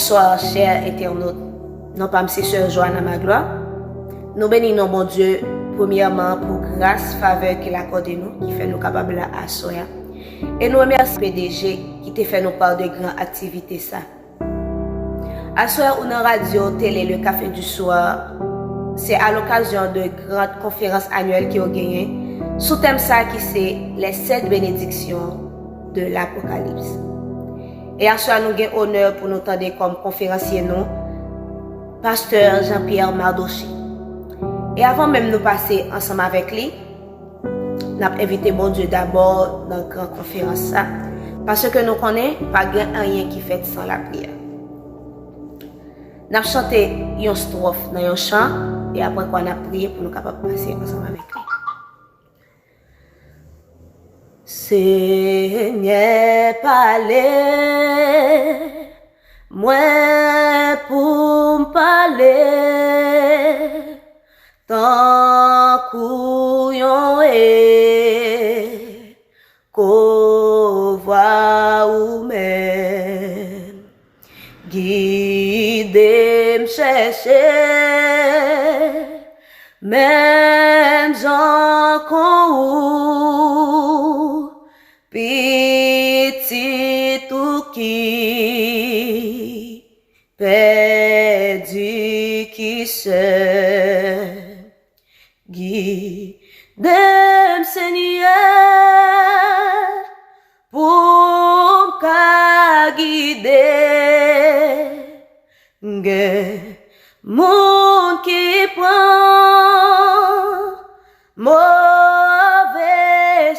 Bonsoir, chers internautes. Non pas M. Sœur Joanna Magloire. Nous bénissons mon Dieu, premièrement, pour grâce, faveur qu'il accorde nous, qui fait nous capables à soya. Et nous remercions PDG qui te fait nous part de grandes activités. Ça. À soya, on a radio, télé, le café du soir. C'est à l'occasion de grandes conférences annuelles qui ont gagné. Sous thème ça qui c'est les 7 bénédictions de l'Apocalypse. Et à ce nous avons l'honneur pour nous entendre comme conférencier nous, pasteur Jean-Pierre Mardoché. Et avant même de nous passer ensemble avec lui, nous avons invité mon Dieu d'abord dans la grande conférence. Parce que nous connaissons pas rien qui fait sans la prière. Nous avons chanté une strophe dans un chant et après qu'on a prié pour nous capables de passer ensemble avec lui. Seigneur, parler, moi pour parler, tant couillon et qu'on voit ou même, guider me chercher, même j'en qu'on petit tout qui perdu qui se guide Seigneur pour qu'à guider monde qui prend mauvais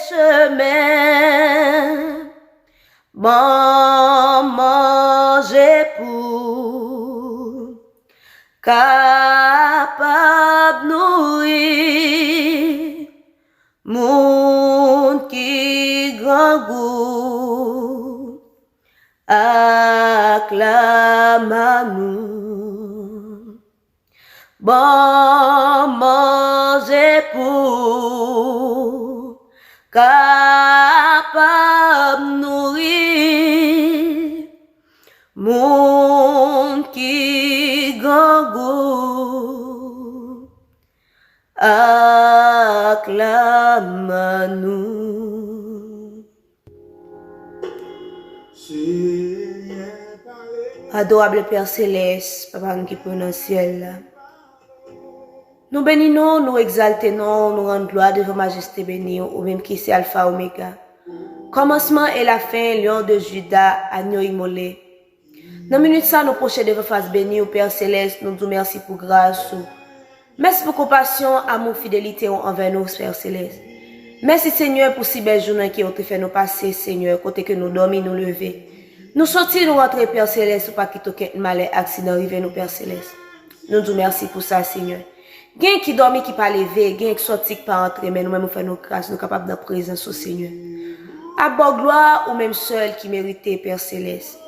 chemin, bon manger pour capable nourrir, monde qui grand goût acclame à nous, bon manger pour capable nourrir, monde qui grand goût acclame à nous. Adorable Père Céleste, Papa qui est dans le ciel, nous bénissons, nous exaltons, nous rendons gloire de vos majestés bénies, ou même qui c'est Alpha Oméga. Commencement et la fin, lion de Judas, agneau immolé. Dans la minute ça, nous prochons de vos faces bénies, au Père Céleste, nous disons merci pour grâce. Merci pour compassion, amour, fidélité envers nous, Père Céleste. Merci Seigneur pour si belle journée qui ont fait nous passer, Seigneur, côté que nous dormons, nous lever. Nous sortir, nous rentrer, Père Céleste, pour pas qu'il y ait mal accident arrivé, nous, Père Céleste. Nous disons merci pour ça, Seigneur. Gen qui dormi qui pas levé, gen qui sorti qui pas entrer, mais nous-mêmes nous faisons nos grâces, nous capables de présence au Seigneur. À bon gloire ou même seul qui méritait, Père Céleste.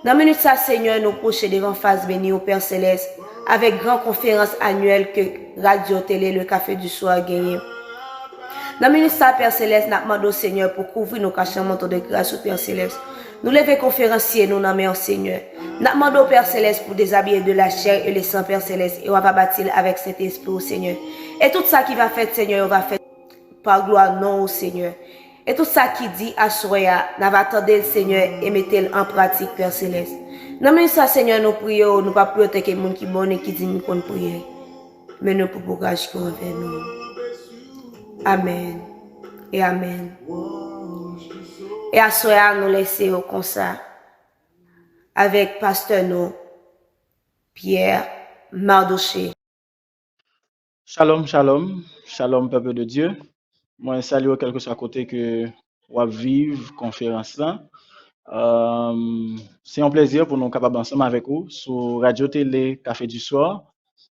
Dans la minute ça, Seigneur, nous prochons devant face bénie au Père Céleste, avec grande conférence annuelle que Radio Télé, le Café du Soir gagné. Dans la minute ça, Père Céleste, nous demandons au Seigneur pour couvrir nos cachets manteaux de grâce au Père Céleste. Nous levons conférenciers, nous nommons Seigneur. Nous demandons au Père Céleste pour déshabiller de la chair et le sang, Père Céleste, et on va bâtir avec cet esprit au Seigneur. Et tout ça qui va faire, Seigneur, on va faire par gloire, non au Seigneur. Et tout ça qui dit à Soya, nous va attendre le Seigneur et mettre en pratique, Père Céleste. Non, mais ça, Seigneur, nous prions, nous pas prions que les gens qui bon et qui disent nous qu'on prie. Mais nous pour courage qui envers nous. Amen. Et Amen. Et à Soya, nous laissons comme ça, avec pasteur nous, Pierre Mardoché. Shalom, shalom, shalom, peuple de Dieu. Moi, salue quel que soit côté que vous vivez conférence là. C'est un plaisir pour nous capables ensemble avec vous sur Radio Télé Café du Soir.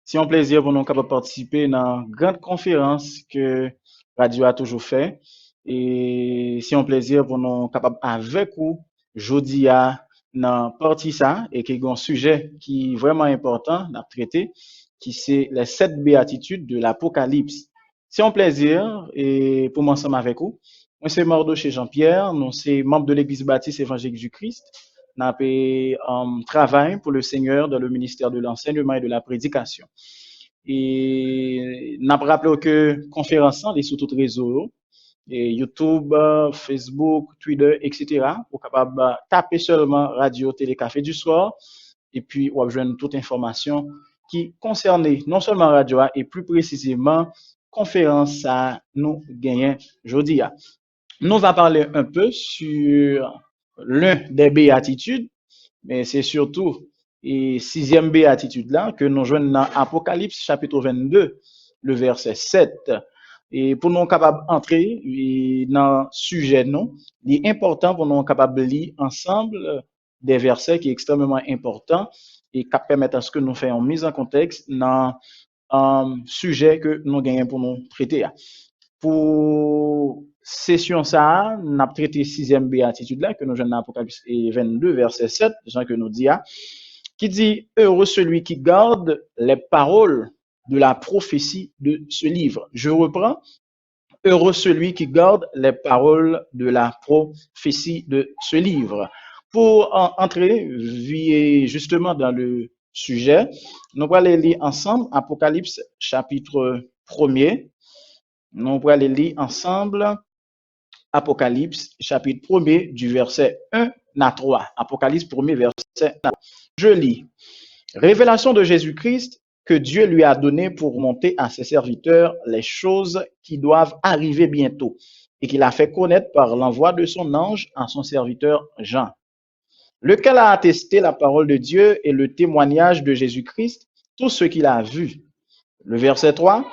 C'est un plaisir pour nous capables participer dans une grande conférence que Radio a toujours fait. Et c'est un plaisir pour nous capables avec vous jeudi à dans partie ça et qui est un sujet qui est vraiment important à traiter, qui c'est les 7 béatitudes de l'Apocalypse. C'est un plaisir et pour moi ensemble avec vous. Moi c'est Mardoché Jean-Pierre, nous c'est membre de l'Église baptiste évangélique du Christ n'a travail pour le Seigneur dans le ministère de l'enseignement et de la prédication. Et n'a rappelé que conférence est sur tout réseau, et YouTube, Facebook, Twitter, etc. Pour capable taper seulement Radio Télé Café du Soir et puis on va joindre toute information qui concerne non seulement radio et plus précisément conférence à nous gagnons aujourd'hui. Nous va parler un peu sur l'un des béatitudes, mais c'est surtout et sixième béatitude là que nous joignons dans Apocalypse chapitre 22, le verset 7. Et pour nous capables d'entrer dans le sujet, non, il est important pour nous capables de lire ensemble des versets qui sont extrêmement importants et qui permettent à ce que nous fassions une mise en contexte dans un sujet que nous gagnons pour nous traiter. Pour session ça, nous avons traité sixième béatitude là que nous avons dans Apocalypse 22, verset 7, Jean que nous dit, qui dit heureux celui qui garde les paroles de la prophétie de ce livre. Je reprends. Heureux celui qui garde les paroles de la prophétie de ce livre. Pour entrer justement dans le sujet, nous allons aller lire ensemble Apocalypse chapitre 1er. Nous allons aller lire ensemble Apocalypse chapitre 1er du verset 1 à 3. Apocalypse 1er verset 1. Je lis. Révélation de Jésus-Christ que Dieu lui a donné pour monter à ses serviteurs les choses qui doivent arriver bientôt et qu'il a fait connaître par l'envoi de son ange à son serviteur Jean, lequel a attesté la parole de Dieu et le témoignage de Jésus-Christ, tout ce qu'il a vu. Le verset 3,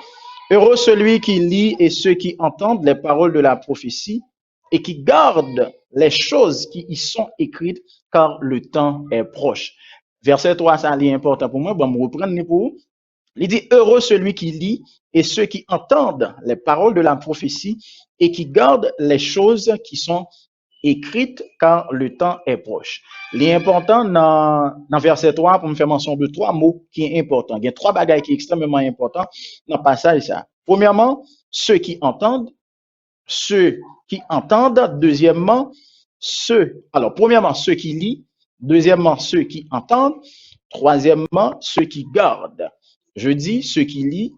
heureux celui qui lit et ceux qui entendent les paroles de la prophétie et qui gardent les choses qui y sont écrites, car le temps est proche. Verset 3, ça est important pour moi. Bon, me reprendre pour vous. Il dit, heureux celui qui lit et ceux qui entendent les paroles de la prophétie et qui gardent les choses qui sont écrites, car le temps est proche. L'important dans verset 3, pour me faire mention de trois mots qui sont importants. Il y a trois bagages qui sont extrêmement importants dans le passage. Ça. Premièrement, ceux qui entendent. Deuxièmement, premièrement, ceux qui lisent. Deuxièmement, ceux qui entendent. Troisièmement, ceux qui gardent. Je dis ceux qui lisent,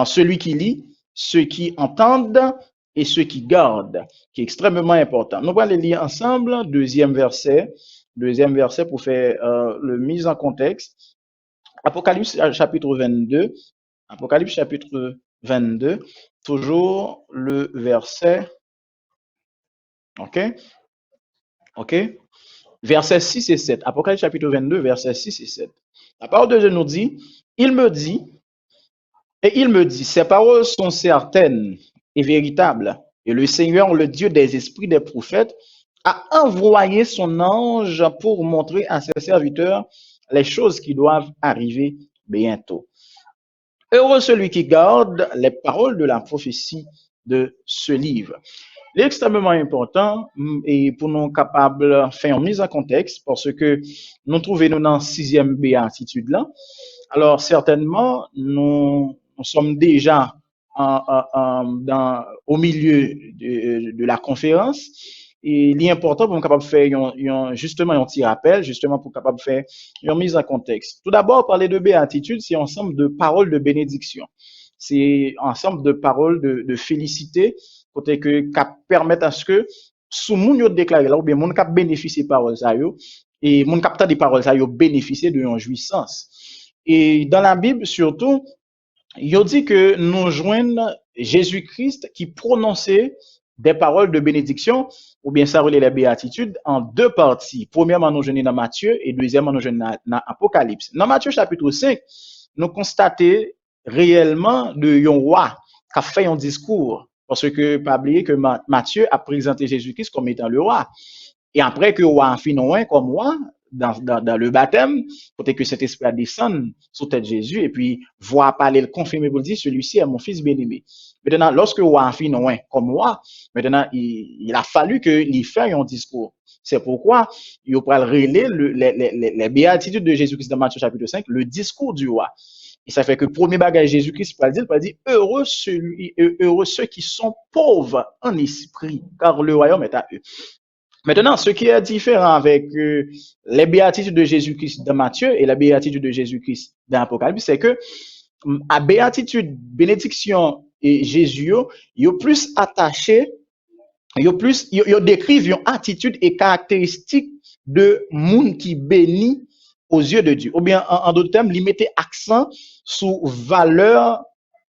celui qui lit, ceux qui entendent et ceux qui gardent, qui est extrêmement important. Nous allons les lire ensemble, deuxième verset pour faire le mise en contexte. Apocalypse chapitre 22, toujours le verset, ok, verset 6 et 7. Apocalypse chapitre 22, verset 6 et 7. La parole de Dieu nous dit, il me dit, ces paroles sont certaines et véritables, et le Seigneur, le Dieu des esprits des prophètes, a envoyé son ange pour montrer à ses serviteurs les choses qui doivent arriver bientôt. Heureux celui qui garde les paroles de la prophétie de ce livre. C'est extrêmement important et pour nous capables de faire une mise en contexte parce que nous trouvons dans la sixième béatitude là. Alors certainement, nous sommes déjà au milieu de la conférence et l'important pour nous capable de faire justement un petit rappel, justement pour capable de faire une mise en contexte. Tout d'abord, parler de béatitude, c'est un ensemble de paroles de bénédiction. C'est un ensemble de paroles de félicité côté que permettent à ce que sous moun yo déclaré là ou bien moun k'ap bénéficier paroles ça yo et moun k'ap des paroles ça yo bénéficier de une jouissance. Et dans la Bible surtout, il dit que nous joignons Jésus-Christ qui prononçait des paroles de bénédiction, ou bien ça relève les béatitudes, en deux parties. Premièrement, nous joignons dans Matthieu et deuxièmement, nous joignons dans Apocalypse. Dans Matthieu chapitre 5, nous constatons réellement de un roi qui a fait un discours. Parce que, pas oublier que Matthieu a présenté Jésus-Christ comme étant le roi. Et après que le roi a fait un comme roi, dans le baptême, peut-être que cet esprit descend sur tête de Jésus et puis voit parler, le confirmer pour dire celui-ci est mon fils bien-aimé. Maintenant, lorsque le roi a fait un comme roi, maintenant, il a fallu qu'il fasse un discours. C'est pourquoi il va relayer les béatitudes de Jésus-Christ dans Matthieu chapitre 5, le discours du roi. Et ça fait que le premier bagage Jésus-Christ peut dire heureux ceux qui sont pauvres en esprit, car le royaume est à eux. Maintenant, ce qui est différent avec les béatitudes de Jésus-Christ dans Matthieu et la béatitude de Jésus-Christ dans l'Apocalypse, c'est que à béatitude, bénédiction et Jésus, yo plus attaché, yo décrivent une attitude et caractéristique de monde qui bénit aux yeux de Dieu. Ou bien, en d'autres termes, il mettait accent sur valeurs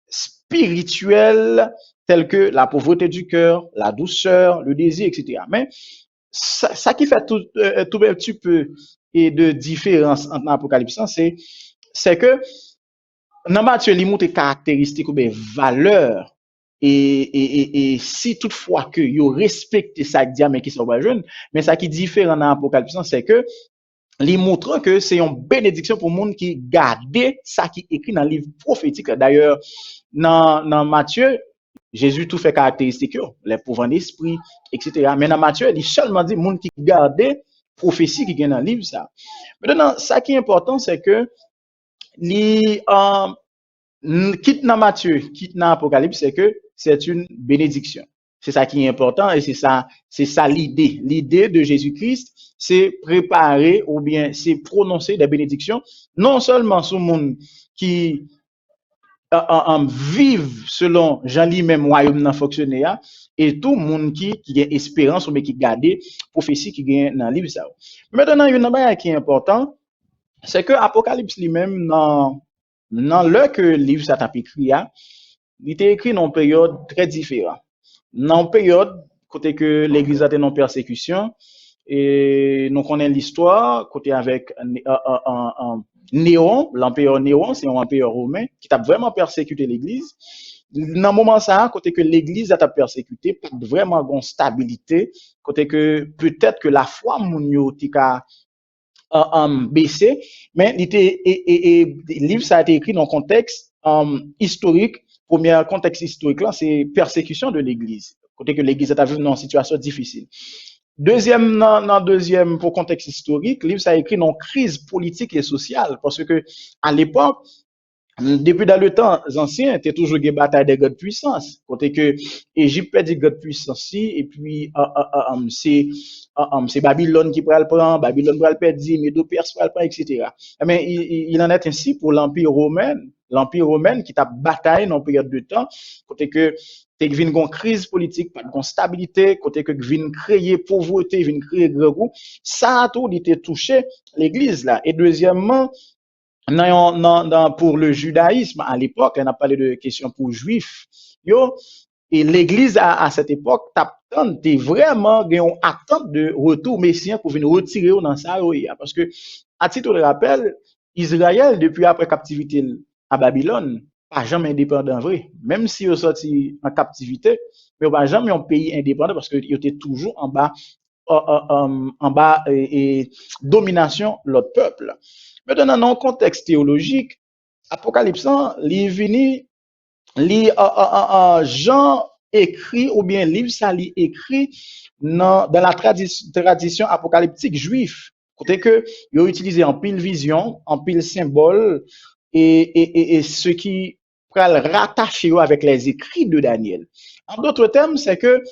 spirituelles telles que la pauvreté du cœur, la douceur, le désir, etc. Mais ça qui fait tout un petit peu et de différence entre l'Apocalypse, c'est que dans Matthieu, il montre caractéristiques ou bien valeurs. Et si toutefois que vous respectez ça, mais qui sont pas jeunes, mais ça qui est différent dans l'Apocalypse, c'est que il montre que c'est une bénédiction pour le monde qui garde ça qui est écrit dans le livre prophétique. D'ailleurs, dans Matthieu, Jésus tout fait caractéristique, les pauvres d'esprit, etc. Mais dans Matthieu, il seulement dit monde qui garde prophétie qui est dans le livre. Ça. Maintenant, ça qui est important, c'est que les, quitte dans Matthieu, quitte dans Apocalypse, c'est que c'est une bénédiction. C'est ça qui est important et c'est ça l'idée. L'idée de Jésus-Christ, c'est préparer ou bien c'est prononcer des bénédictions, non seulement sur le monde qui vivent selon Jean lui-même royaume dans fonctionner et tout le monde qui a espérance ou bien qui garde prophétie qui gagne dans le livre ça. Maintenant, il y a une chose qui est important, c'est que Apocalypse lui-même dans le que le livre ça t'a écrit, il était écrit dans une période très différente. Dans une période côté que l'église a été en persécution et nous connaissons l'histoire côté avec Néron, l'empereur Néron, c'est un empereur romain qui a vraiment persécuté l'église. Dans le moment ça, côté que l'église a été persécutée, pas vraiment de stabilité, côté que peut-être que la foi moun yo tika baissé, mais le livre ça a été écrit dans un contexte historique. Premier contexte historique là, c'est persécution de l'Église. Côté que l'Église est dans une situation difficile. Deuxième pour contexte historique, le livre ça a écrit dans une crise politique et sociale parce que à l'époque depuis dans le temps ancien, tu as toujours des batailles de grandes puissances. Côté que Égypte perd des grandes puissances et puis c'est Babylone qui prend le prend, Babylone prend le perdre, Médo-Perse prend le prend, etc. Mais il en est ainsi pour l'Empire romain qui t'a bataillé dans une période de temps, côté que tu vient une crise politique, pas de stabilité, côté que vient créer pauvreté, vient créer gros goût. Ça a tout été touché l'église là. Et deuxièmement, pour le judaïsme, à l'époque, on a parlé de questions pour juifs. Et l'église à cette époque, t'attendait vraiment une attente de retour messien pour venir retirer dans ça. Parce que, à titre de rappel, Israël, depuis après captivité à Babylone, pas jamais indépendant vrai. Même si ils sorti en captivité, mais pas jamais un pays indépendant parce qu'ils étaient toujours en bas et domination l'autre peuple. Maintenant, dans un contexte théologique, Apocalypse, li vini, li Jean écrit ou bien livre ça li écrit dans la tradition apocalyptique juif. Côté que ils ont utilisé en pile vision, en pile symbole et ce qui pral rattacher avec les écrits de Daniel. En d'autres termes, c'est que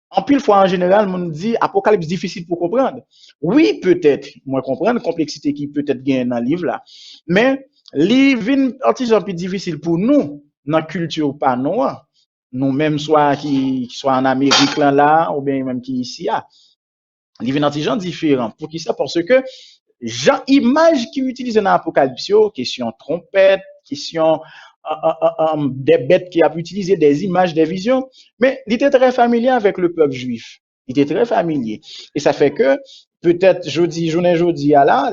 en pile fois en général, on dit apocalypse difficile pour comprendre. Oui, peut-être, moi comprendre complexité qui peut-être gagne dans le livre là, mais livre un peu difficile pour nous dans la culture pas noire, nous même soit qui soit en Amérique là ou bien même qui ici là. Livre un petit différent. Pour qui ça? Parce que Jean image qui utilise dans apocalypse, question trompette, question des bêtes qui a utilisé des images, des visions, mais il était très familier avec le peuple juif. Il était très familier. Et ça fait que peut-être jeudi à là,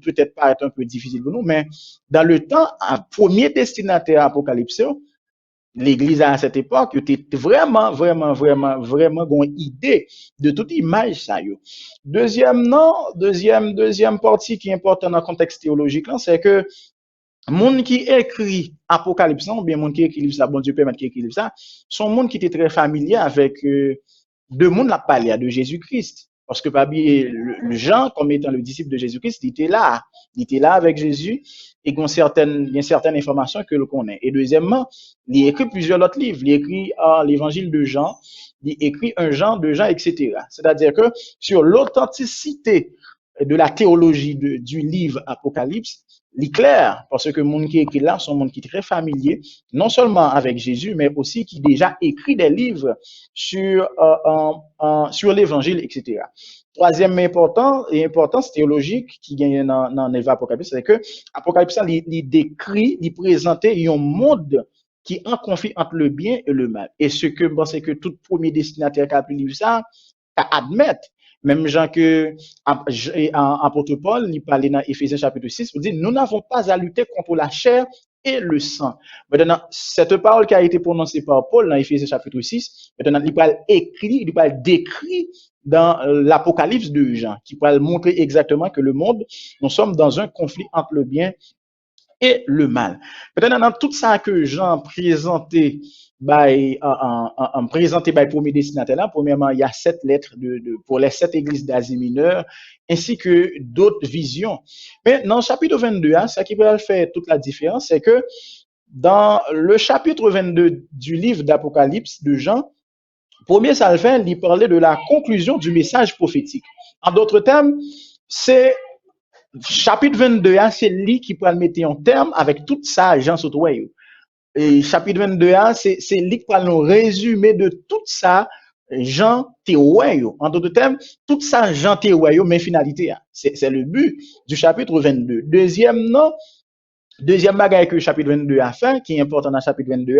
peut-être paraître un peu difficile pour nous, mais dans le temps, un premier destinataire apocalypse, l'église à cette époque, était vraiment une idée de toute image ça yo. Deuxième partie qui est importante dans le contexte théologique là, c'est que monde qui écrit Apocalypse, ou bien monde qui écrit ça, bon Dieu permet qui écrit ça, sont monde qui était très familier avec deux mondes la parler de Jésus-Christ. Parce que le Jean, comme étant le disciple de Jésus-Christ, il était là avec Jésus, et il y a certaines informations que l'on connaît. Et deuxièmement, il écrit plusieurs autres livres. Il écrit l'évangile de Jean, il écrit un Jean, deux Jean, etc. C'est-à-dire que sur l'authenticité de la théologie du livre Apocalypse, il est clair, parce que le monde qui écrit là, sont monde qui est très familier, non seulement avec Jésus, mais aussi qui déjà écrit des livres sur l'évangile, etc. Troisième importance théologique qui gagne dans l'Apocalypse, c'est que Apocalypse, il décrit, il présente un monde qui est en conflit entre le bien et le mal. Et ce que c'est que tout premier destinataire qui a pu lire ça, à admettre, même gens que apôtre Paul, il parlait dans Éphésiens chapitre 6, il dit, nous n'avons pas à lutter contre la chair et le sang. Maintenant, cette parole qui a été prononcée par Paul dans Éphésiens chapitre 6, maintenant, il parle écrit, il parle décrit dans l'Apocalypse de Jean, qui parle montrer exactement que le monde, nous sommes dans un conflit entre le bien et le mal. Maintenant, dans tout ça que Jean présenté présenté par premier destinataire là, premièrement, il y a 7 lettres pour les 7 églises d'Asie mineure, ainsi que d'autres visions. Mais dans le chapitre 22, ce qui va faire toute la différence, c'est que dans le chapitre 22 du livre d'Apocalypse de Jean, premier ça le fait, il parlait de la conclusion du message prophétique. En d'autres termes, c'est chapitre 22, c'est lui qui peut le mettre en terme avec tout ça, Jean Sotoy. Et chapitre 22, c'est lui qui peut nous résumer de tout ça, Jean Théoï. En d'autres termes, tout ça, Jean Théoï, mais finalité, c'est le but du chapitre 22. Deuxième bagaille que le chapitre 22 a fait, qui est important dans le chapitre 22,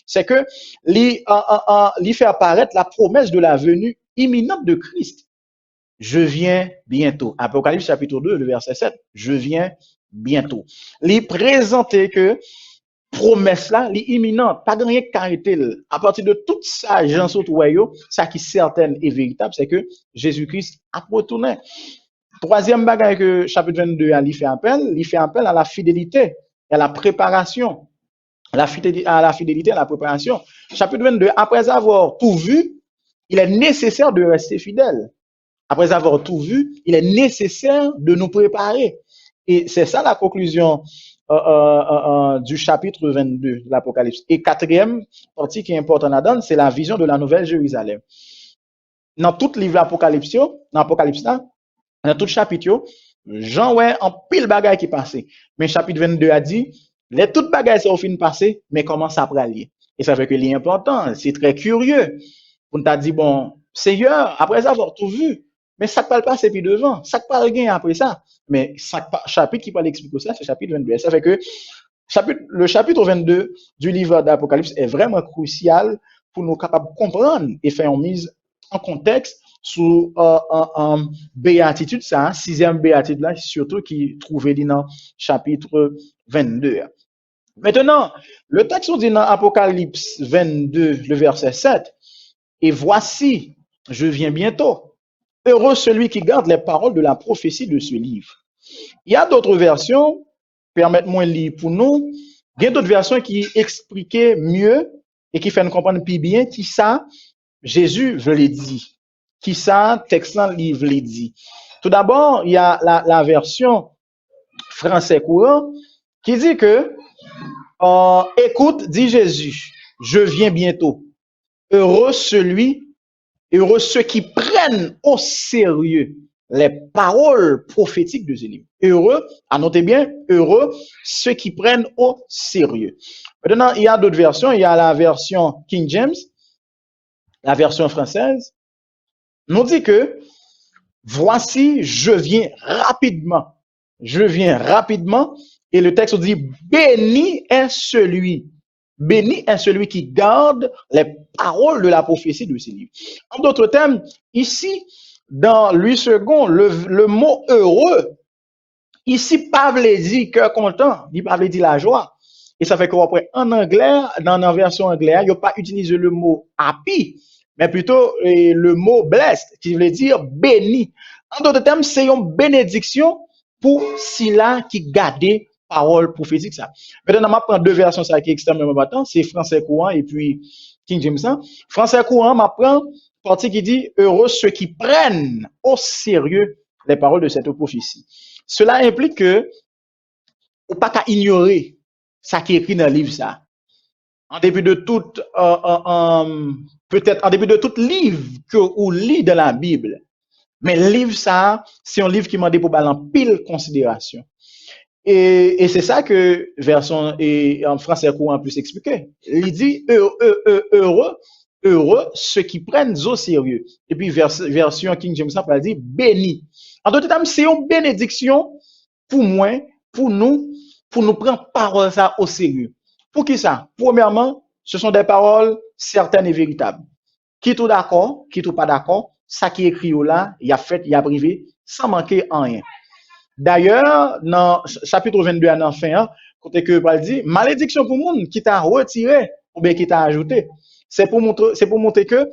c'est que il fait apparaître la promesse de la venue imminente de Christ. Je viens bientôt. Apocalypse chapitre 2, le verset 7. Je viens bientôt. Il présente que promesse là, est imminente. Pas de rien qu'arrêter. À partir de tout ça, Jean Sotoyo, ça qui est certain et véritable, c'est que Jésus-Christ a retourné. Troisième bagaille que chapitre 22 a fait appel à la fidélité, à la préparation. À la fidélité, à la préparation. Chapitre 22, après avoir tout vu, il est nécessaire de rester fidèle. Après avoir tout vu, il est nécessaire de nous préparer. Et c'est ça la conclusion du chapitre 22 de l'Apocalypse. Et quatrième partie qui est importante là-dedans, c'est la vision de la nouvelle Jérusalem. Dans tout livre l'Apocalypse, dans tout chapitre, Jean ouais en pile bagaille qui passait. Mais chapitre 22 a dit, les toutes bagailles sont fin passées, mais comment ça pralier. Et ça fait que l'important, c'est très curieux. On t'a dit, bon, Seigneur, après avoir tout vu, mais ça ne parle pas, c'est puis devant. Ça ne parle rien après ça. Mais chapitre qui parle expliquer ça, c'est chapitre 22. Ça fait que le chapitre 22 du livre d'Apocalypse est vraiment crucial pour nous capables de comprendre et faire une mise en contexte sous béatitude, ça, sixième béatitude là, surtout qui trouvait dans chapitre 22. Maintenant, le texte dit dans Apocalypse 22, le verset 7, et voici, je viens bientôt. Heureux celui qui garde les paroles de la prophétie de ce livre. Il y a d'autres versions, permettez-moi de lire pour nous, il y a d'autres versions qui expliquaient mieux et qui font nous comprendre plus bien qui ça, Jésus veut le dire. Qui ça, texte livre le dit. Tout d'abord, il y a la version français courant qui dit que, écoute, dit Jésus, je viens bientôt. Heureux ceux qui prennent au sérieux les paroles prophétiques de ce livre. Heureux, notez bien, heureux ceux qui prennent au sérieux. Maintenant, il y a d'autres versions. Il y a la version King James, la version française, nous dit que voici, je viens rapidement. Je viens rapidement. Et le texte dit, béni est celui qui garde les paroles de la prophétie de ce livre. En d'autres termes, ici, dans Louis II, le mot heureux, ici, pas veut dire cœur content, il pas veut dire la joie. Et ça fait qu'après, en anglais, dans la version anglaise, il n'y a pas utilisé le mot happy, mais plutôt le mot blessed, qui veut dire béni. En d'autres termes, c'est une bénédiction pour ceux-là qui gardent parole prophétique ça. Maintenant, je prends deux versions ça qui est extrêmement important, c'est français courant et puis King James. Français courant, je prends partie qui dit heureux ceux qui prennent au sérieux les paroles de cette prophétie. Cela implique que on pas qu'à ignorer ça qui est écrit dans le livre ça. en dépit de tout, peut-être en dépit de tout livre que ou lit dans la Bible, mais livre ça, c'est un livre qui m'a dit pour balan pile considération. Et c'est ça que version et en français courant plus expliqué. Il dit heureux ceux qui prennent au sérieux. Et puis version King James ça dit béni. En d'autres termes, c'est une bénédiction pour moi, pour nous prendre parole ça au sérieux. Pour qui ça? Premièrement, ce sont des paroles certaines et véritables. Qui tout d'accord, qui tout pas d'accord, ça qui est écrit là, il a fait, il a privé, sans manquer en rien. D'ailleurs, dans chapitre 22 à la fin, côté que Paul dit, malédiction pour monde qui t'a retiré ou bien qui t'a ajouté. C'est pour montrer que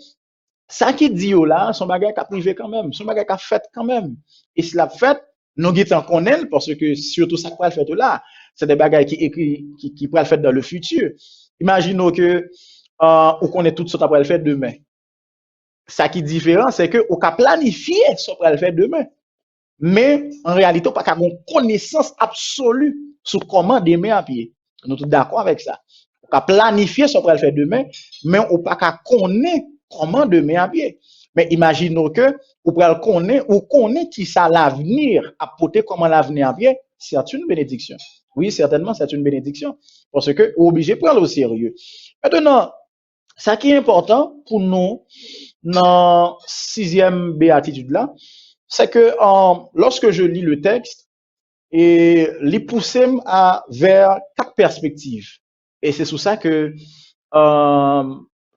ça qui dit là, son bagage a privé quand même, son bagage a fait quand même. Et si l'a fait, nous guettons connaît parce que surtout ça qu'on fait là, c'est des bagages qui écrit qui pourrait le faire dans le futur. Imaginons que on connaît tout ce qu'on pourrait le faire demain. Ça qui est différent, c'est que on peut planifier ce qu'on pourrait le faire demain. Mais en réalité, on n'a pas une connaissance absolue sur comment demain à pied. Nous sommes d'accord avec ça. On peut planifier ce qu'on va faire demain, mais on n'a pas connaître comment demain à pied. Mais imaginons que on peut connaître ou connaître qui ça l'avenir, apporter comment l'avenir à pied, c'est une bénédiction. Oui, certainement, c'est une bénédiction. Parce que on est obligé de prendre au sérieux. Maintenant, ce qui est important pour nous, dans sixième béatitude là, c'est que lorsque je lis le texte, et les pousse vers quatre perspectives. Et c'est sous ça que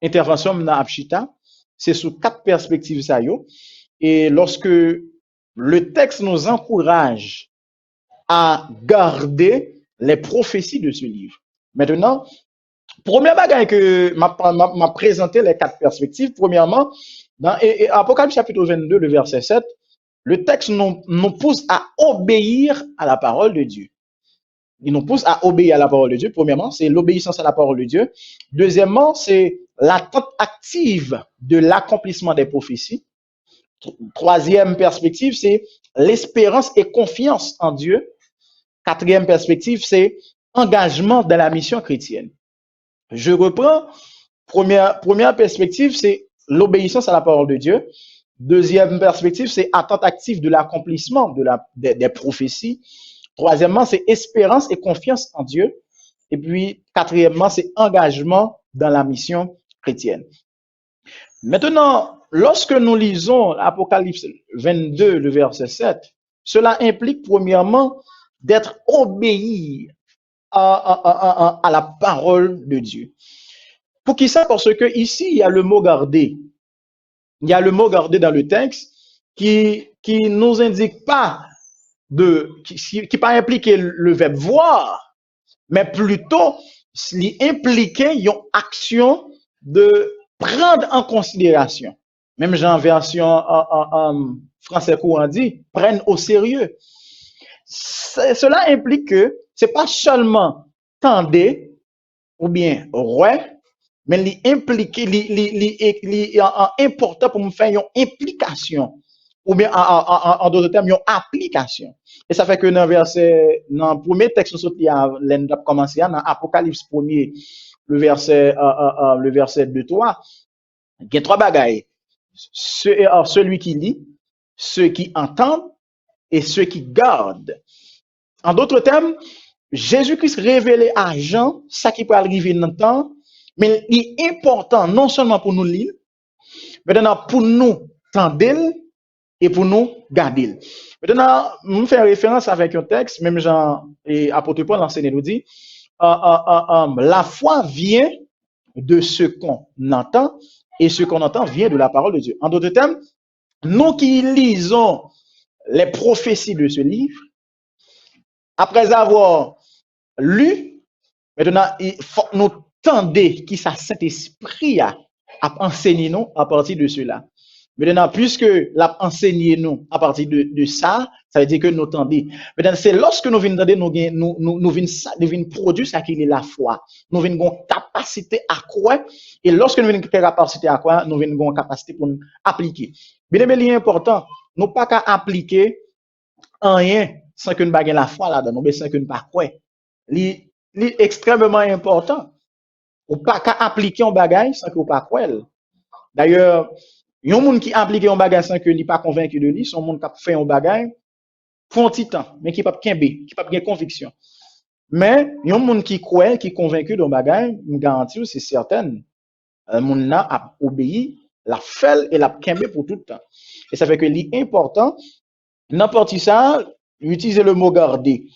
intervention dans Abchita, c'est sous quatre perspectives ça yo. Et lorsque le texte nous encourage à garder les prophéties de ce livre. Maintenant, première bagaille que m'a présenté les quatre perspectives. Premièrement, dans Apocalypse chapitre 22, le verset 7, le texte nous pousse à obéir à la parole de Dieu. Il nous pousse à obéir à la parole de Dieu. Premièrement, c'est l'obéissance à la parole de Dieu. Deuxièmement, c'est l'attente active de l'accomplissement des prophéties. Troisième perspective, c'est l'espérance et confiance en Dieu. Quatrième perspective, c'est engagement dans la mission chrétienne. Je reprends. Première perspective, c'est l'obéissance à la parole de Dieu. Deuxième perspective, c'est attente active de l'accomplissement des prophéties. Troisièmement, c'est espérance et confiance en Dieu. Et puis, quatrièmement, c'est engagement dans la mission chrétienne. Maintenant, lorsque nous lisons l'Apocalypse 22, le verset 7, cela implique premièrement d'être obéi à la parole de Dieu. Pour qui ça? Parce que ici, il y a le mot garder. Il y a le mot garder dans le texte qui nous indique pas qui pas impliquer le verbe voir, mais plutôt impliquer une action de prendre en considération. Même Jean version en français courant dit, prennent au sérieux. Cela implique que c'est pas seulement tendez ou bien ouais, mais li important pour me faire une implication ou bien en d'autres termes une application. Et ça fait que dans le premier texte qui a commencé dans Apocalypse 1er le verset 2-3, il y a trois bagailles. Celui qui lit, ceux qui entendent et ceux qui gardent. En d'autres termes, Jésus-Christ révélé à Jean ça qui peut arriver dans le temps, mais il est important non seulement pour nous lire, mais pour nous tendre et pour nous garder. Maintenant, nous faisons référence avec un texte, même Jean et apôtre Paul enseigne nous dit, la foi vient de ce qu'on entend et ce qu'on entend vient de la parole de Dieu. En d'autres termes, nous qui lisons les prophéties de ce livre, après avoir lu, maintenant, il faut nous tendre qui ça Saint-Esprit a enseigné nous à partir de cela. Maintenant, puisque l'a enseigné nous à partir de ça, ça veut dire que nous tendons. Maintenant, c'est lorsque nous venons tendre, nous venons produire ça qui est la foi. Nous venons avoir capacité à croire. Et lorsque nous venons capacité à croire, nous venons avoir capacité pour nous appliquer. Bien aimé, important, nous pas qu'à appliquer rien sans que nous baguions la foi là-dedans, mais sans que nous pas croire. C'est extrêmement important. ou pas qu'à appliquer un bagage sans que ou pas croire. D'ailleurs, yon moun qui applique un bagage sans que li pas convaincu de lui, son moun qui fait un bagage pour un petit temps, mais qui pas kembe, qui pas bien conviction. Mais yon moun qui croit, qui convaincu d'un bagage, me garantit c'est certain, moun nan a obéi, la fait et la kembe pour tout le temps. Et ça fait que l'important, n'importe ça, utiliser le mot garder.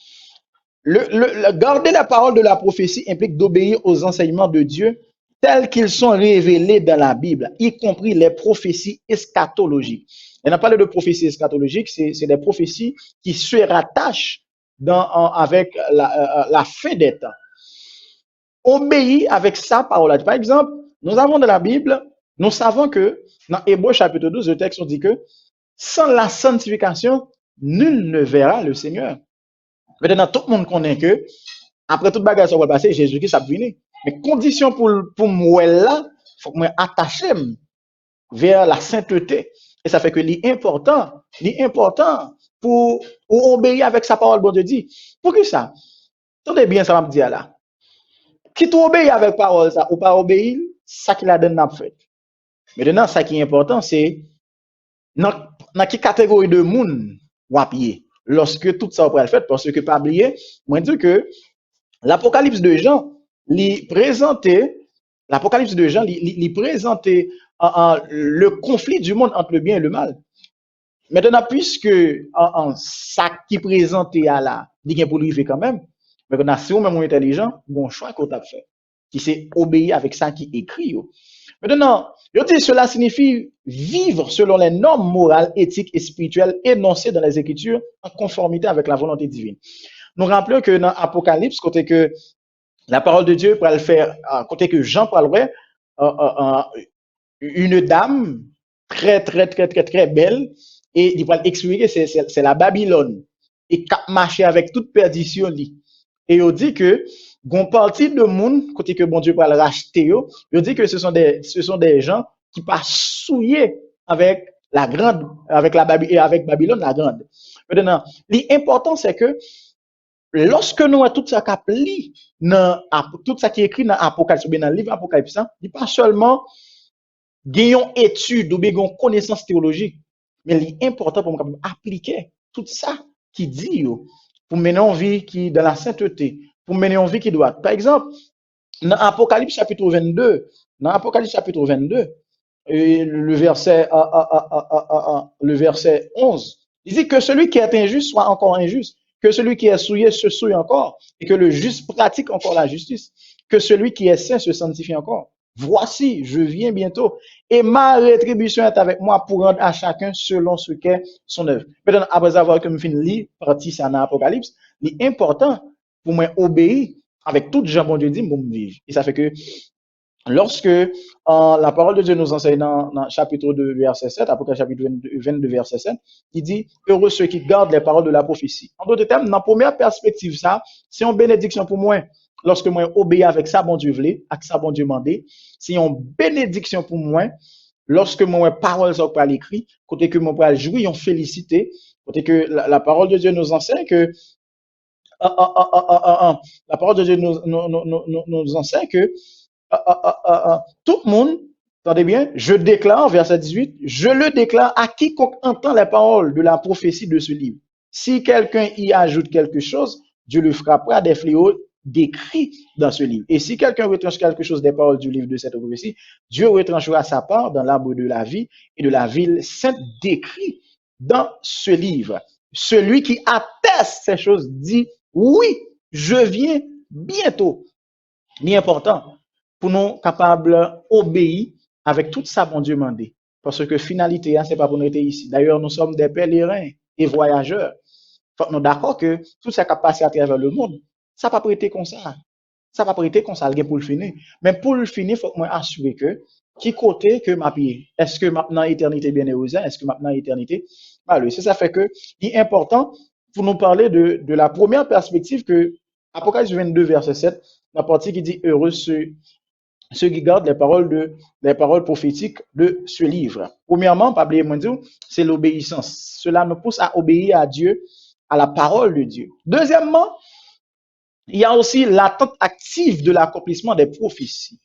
Garder la parole de la prophétie implique d'obéir aux enseignements de Dieu tels qu'ils sont révélés dans la Bible, y compris les prophéties eschatologiques. On a parlé de prophéties eschatologiques, c'est des prophéties qui se rattachent avec la fin des temps. Obéir avec sa parole. Par exemple, nous avons dans la Bible, nous savons que dans Hébreux chapitre 12, le texte dit que sans la sanctification, nul ne verra le Seigneur. Maintenant, tout le monde connaît que, après toute bagarre, ça va passer, Jésus-Christ a venir. Mais condition pour moi là, faut que moi attache vers la sainteté. Et ça fait que l'important pour obéir avec sa parole, bon Dieu dit. Pour qui ça? Attendez bien, ça va me dire là. Qui tu obéit avec parole, ça, ou pas obéir, ça qu'il a donné n'a fait. Maintenant, ça qui est important, c'est dans quelle catégorie de monde ou appuyer lorsque tout ça va le faire, parce que pas oublier, moi dire que l'Apocalypse de Jean, lui présentait le conflit du monde entre le bien et le mal. Maintenant, puisque ça qui présentait à la, il pour lui fait quand même, maintenant, si vous même intelligent, bon choix qu'on a fait, qui s'est obéi avec ça qui écrit. Maintenant, je dis cela signifie vivre selon les normes morales, éthiques et spirituelles énoncées dans les Écritures en conformité avec la volonté divine. Nous rappelons que dans Apocalypse, côté que la parole de Dieu pour le faire, côté que Jean parlerait, une dame très belle, et il va expliquer c'est la Babylone, et qui marché avec toute perdition. Et il dit que gon partie de monde côté que bon Dieu va le racheter, il dit que ce sont des gens qui pas souillés avec la grande, avec Babylone la grande. Maintenant, l'important c'est que lorsque nous avons tout ça qui tout ça qui est écrit dans Apocalypse, ou bien dans le livre Apocalypse, il pas seulement gagnons études ou bien connaissance théologique, mais l'important pour nous appliquer tout ça qui dit pour mener une vie qui dans la sainteté, pour mener une vie qui doit. Par exemple, dans Apocalypse chapitre 22, le verset 11, il dit que celui qui est injuste soit encore injuste, que celui qui est souillé se souille encore, et que le juste pratique encore la justice, que celui qui est saint se sanctifie encore. Voici, je viens bientôt, et ma rétribution est avec moi pour rendre à chacun selon ce qu'est son œuvre. Maintenant, après avoir comme fin lire partie ça dans l'Apocalypse, l'important pour moi obéir avec tout Jean bon Dieu dit, bon vivre. Et ça fait que lorsque la parole de Dieu nous enseigne dans chapitre 2, verset 7, Apocalypse chapitre 22, verset 7, il dit, heureux ceux qui gardent les paroles de la prophétie. En d'autres termes, dans la première perspective, ça, c'est une bénédiction pour moi. Lorsque moi obéis avec ça, bon Dieu voulait, avec ça, bon Dieu mandé, c'est une bénédiction pour moi. Lorsque moi parole sont pas l'écrit, côté que mon pas jouir, on félicité, côté que la parole de Dieu nous enseigne que la parole de Dieu nous enseigne que tout le monde, attendez bien, je déclare, verset 18, je le déclare à quiconque entend les paroles de la prophétie de ce livre. Si quelqu'un y ajoute quelque chose, Dieu le frappera des fléaux décrits dans ce livre. Et si quelqu'un retranche quelque chose des paroles du livre de cette prophétie, Dieu retranchera sa part dans l'arbre de la vie et de la ville sainte décrit dans ce livre. Celui qui atteste ces choses dit, oui, je viens bientôt. L'important pour nous capables d'obéir avec tout ça, bon Dieu mandé. Parce que finalité, c'est pas pour nous être ici. D'ailleurs, nous sommes des pèlerins et voyageurs. Faut que nous d'accord que tout ça qui a passé à travers le monde, ça pas prêté comme ça. Ça pas prêté comme ça, pour le finir. Mais pour le finir, faut que moi assurer que qui côté que ma pied. Est-ce que maintenant éternité bien heureuse? Est-ce que maintenant éternité malheureuse? C'est ça fait que il est important pour nous parler de la première perspective que Apocalypse 22 verset 7, la partie qui dit heureux ceux qui gardent les paroles prophétiques de ce livre. Premièrement, pas oublier moi dire, c'est l'obéissance. Cela nous pousse à obéir à Dieu, à la parole de Dieu. Deuxièmement, il y a aussi l'attente active de l'accomplissement des prophéties.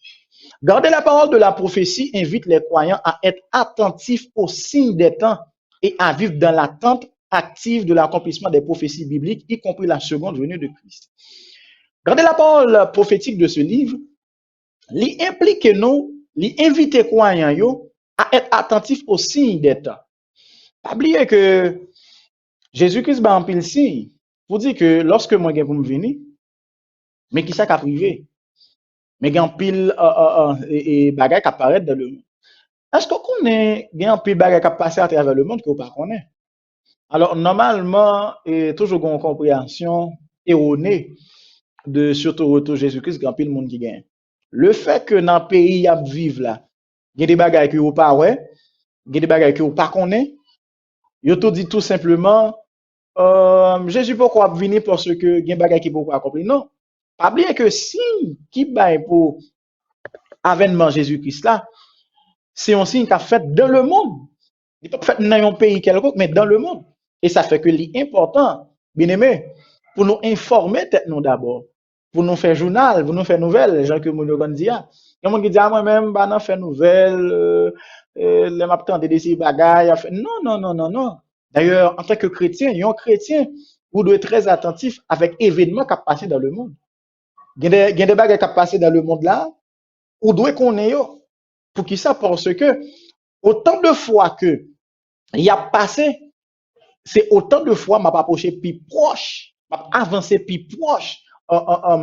Garder la parole de la prophétie invite les croyants à être attentifs aux signes des temps et à vivre dans l'attente active de l'accomplissement des prophéties bibliques, y compris la seconde venue de Christ. Garder la parole prophétique de ce livre, li implique nous, li invite les croyants à être attentifs aux signes des temps. Pas oublier que Jésus-Christ va en pile signe pour dire que lorsque moi je me venir, mais qui ça qu'a privé, mais il y a un pile et bagay qui apparaît dans le monde. Est-ce qu'on connaît un pile bagay qui passe à travers le monde que vous ne connaissez pas? Alors, normalement, et toujours une compréhension erronée de surtout retour Jésus-Christ, il y a un pile monde qui gagne. Le fait que dans le pays où vivent là, il y a des bagages que vous ne pas ouais, il y a des bagages que vous ne connaissez pas, vous tout dit tout simplement, Jésus pourquoi venir parce que il y a des bagages qui ne pas comprendre. Non. Pas oublier que si qui bail pour avènement Jésus-Christ là, c'est un signe qu'a fait dans le monde. Il n'est pas fait dans un pays quelconque, mais dans le monde. Et ça fait que l'important, bien aimé, pour nous informer tête nous d'abord, pour nous faire journal, pour nous faire nouvelles, les gens que nous avons dit. Il y a des gens qui disent, ah, moi-même, bah, non, faire nouvelles, les m'attendent des bagailles. Non, non, non, non, non. D'ailleurs, en tant que chrétien, vous devez être très attentif avec événements qui passent dans le monde. Il y a des bagages qui passent dans le monde là, vous devez connaître. Pour qui ça? Parce que autant de fois que il a passé, c'est autant de fois m'a approché plus proche, m'a avancé plus proche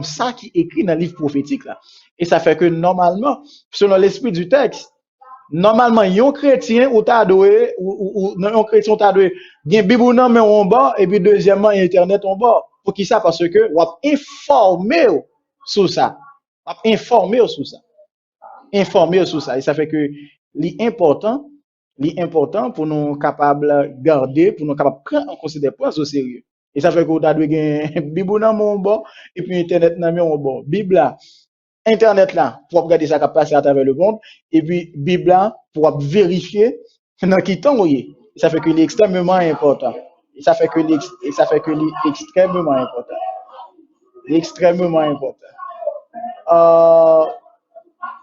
ça qui est écrit dans le livre prophétique là. Et ça fait que normalement, selon l'esprit du texte, normalement, un chrétien ou t'a doué ou un chrétien t'a doué, bien Bible non mais on bas et puis deuxièmement internet on bas. Pour qui ça? Parce que on informé sur ça. On informé sur ça. Informer sur ça. Et ça fait que l'important pour nous capables garder, pour nous capables prendre en considération au sérieux. Et ça fait que vous avez gagné Bible dans mon bord et puis Internet dans mon bord. Bible là, Internet là, pour regarder ça qui passe à travers le monde, et puis Bible là, pour vérifier dans qui temps vous est. Ça fait que c'est extrêmement important. Et ça fait que c'est extrêmement important. Extrêmement important. Euh,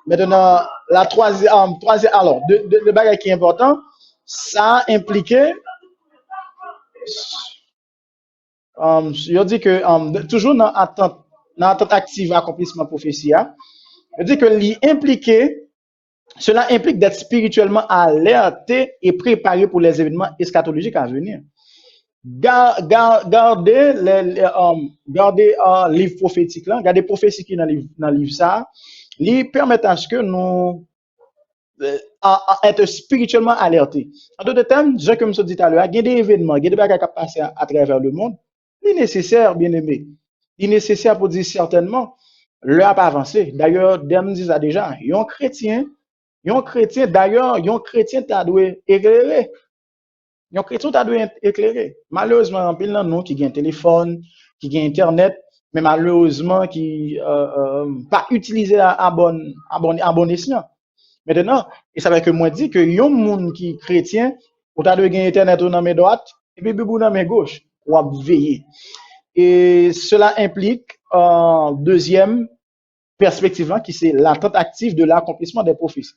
Maintenant, la troisième alors, de bagage qui est important, ça impliquait, je dis que toujours dans l'attente active accomplissement prophétie, je dis que cela implique d'être spirituellement alerté et préparé pour les événements eschatologiques à venir. Gardez livre prophétique là, gardez prophétie qui dans le livre ça, lui permettent à ce que nous à être spirituellement alertés. En d'autres termes, je comme je dit tout à l'heure, il y a des événements, il y a des bagages qui passent à travers le monde. Il est nécessaire, bien aimé. Il est nécessaire pour dire certainement, l'heure pas avancé. D'ailleurs, Dem dit ça déjà, d'ailleurs, un chrétien t'a dû éclairer. Un chrétien t'a dû éclairer. Malheureusement, il y a nous qui ont un téléphone, qui ont internet, mais malheureusement qui pas utilisé à bon escient. Maintenant, et ça veut que moi dit que yon monde qui est chrétien, ou t'as de gagner internet dans mes droite et puis bibou dans mes gauche, ou à veiller. Et cela implique deuxième perspective qui c'est l'attente active de l'accomplissement des prophéties.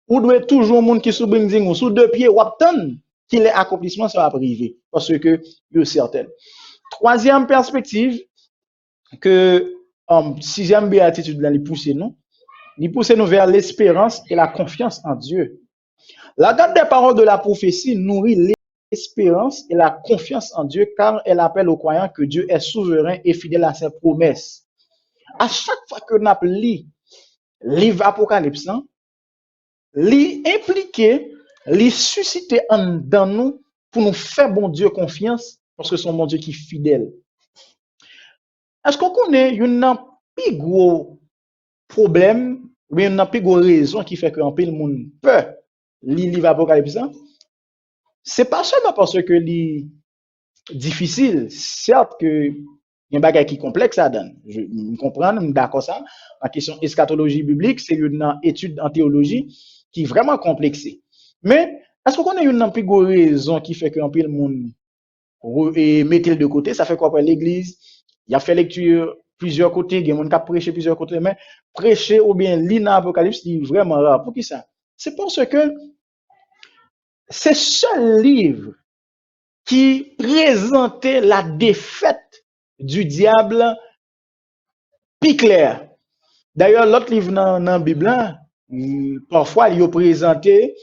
Ou doit toujours monde qui sous binding ou sous deux pieds ou attendre qu'il ait accomplissement sera privé parce que yo certain. Troisième perspective que sixième béatitude là les pousser nous. Il pousse nous vers l'espérance et la confiance en Dieu. La garde des paroles de la prophétie nourrit l'espérance et la confiance en Dieu car elle appelle aux croyants que Dieu est souverain et fidèle à ses promesses. À chaque fois que nous lisons livre Apocalypse, li impliqué, li suscité dans nous pour nous faire bon Dieu confiance parce que c'est mon Dieu qui est fidèle. Est-ce qu'on connaît une plus gros problème, mais il n'y a pas de raison qui fait que le monde peut lire le livre Apocalypse? C'est pas seulement parce que c'est difficile, certes que il y a un bagage qui est complexe à donner. Je comprends, je suis d'accord ça. La question eschatologie biblique, c'est une étude en théologie qui est vraiment complexe. Mais est-ce qu'on a une plus grosse raison qui fait que le monde mette de côté? Ça fait quoi pour l'Église? Il a fait lecture plusieurs côtés, il y a des gens qui prêché plusieurs côtés, mais prêcher ou bien lire dans l'Apocalypse, c'est vraiment rare. Pour qui ça? C'est parce que c'est seul livre qui présentait la défaite du diable plus clair. D'ailleurs, l'autre livre dans la Bible, parfois, il a présenté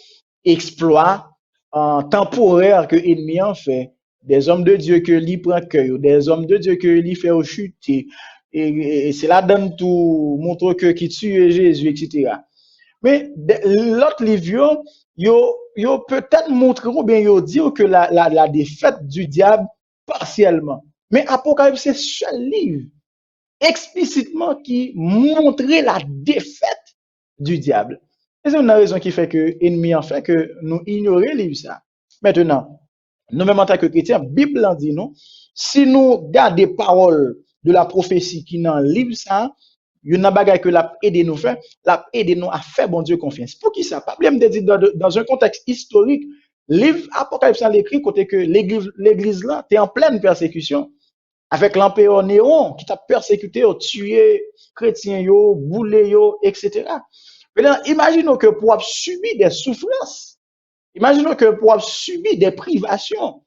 exploits temporaires que l'ennemi en fait. Des hommes de Dieu que lui prend cœur, des hommes de Dieu que lui fait chuter. Et c'est là donne tout, montre que qui tue Jésus, etc. Mais l'autre livre, yo peut-être montré ou bien yo dit que la défaite du diable partiellement. Mais Apocalypse, c'est seul livre explicitement qui montrait la défaite du diable. Et c'est une raison qui fait que l'ennemi en fait que nous ignorons le livre ça. Maintenant, nous-mêmes en tant que chrétiens, la Bible en dit nous, si nous gardons des paroles de la prophétie qui dans le livre ça, il y a une bagaille que l'a aidé nous faire, l'a aidé nous à faire bon Dieu confiance. Pour qui ça? Pas problème de dire dans un contexte historique, livre Apocalypse l'écrit côté que l'église là était en pleine persécution avec l'empereur Néron qui t'a persécuté, tué chrétiens yo, boulé yo, etc. Maintenant, imaginons que pour avoir subi des souffrances, imaginons que pour avoir subi des privations,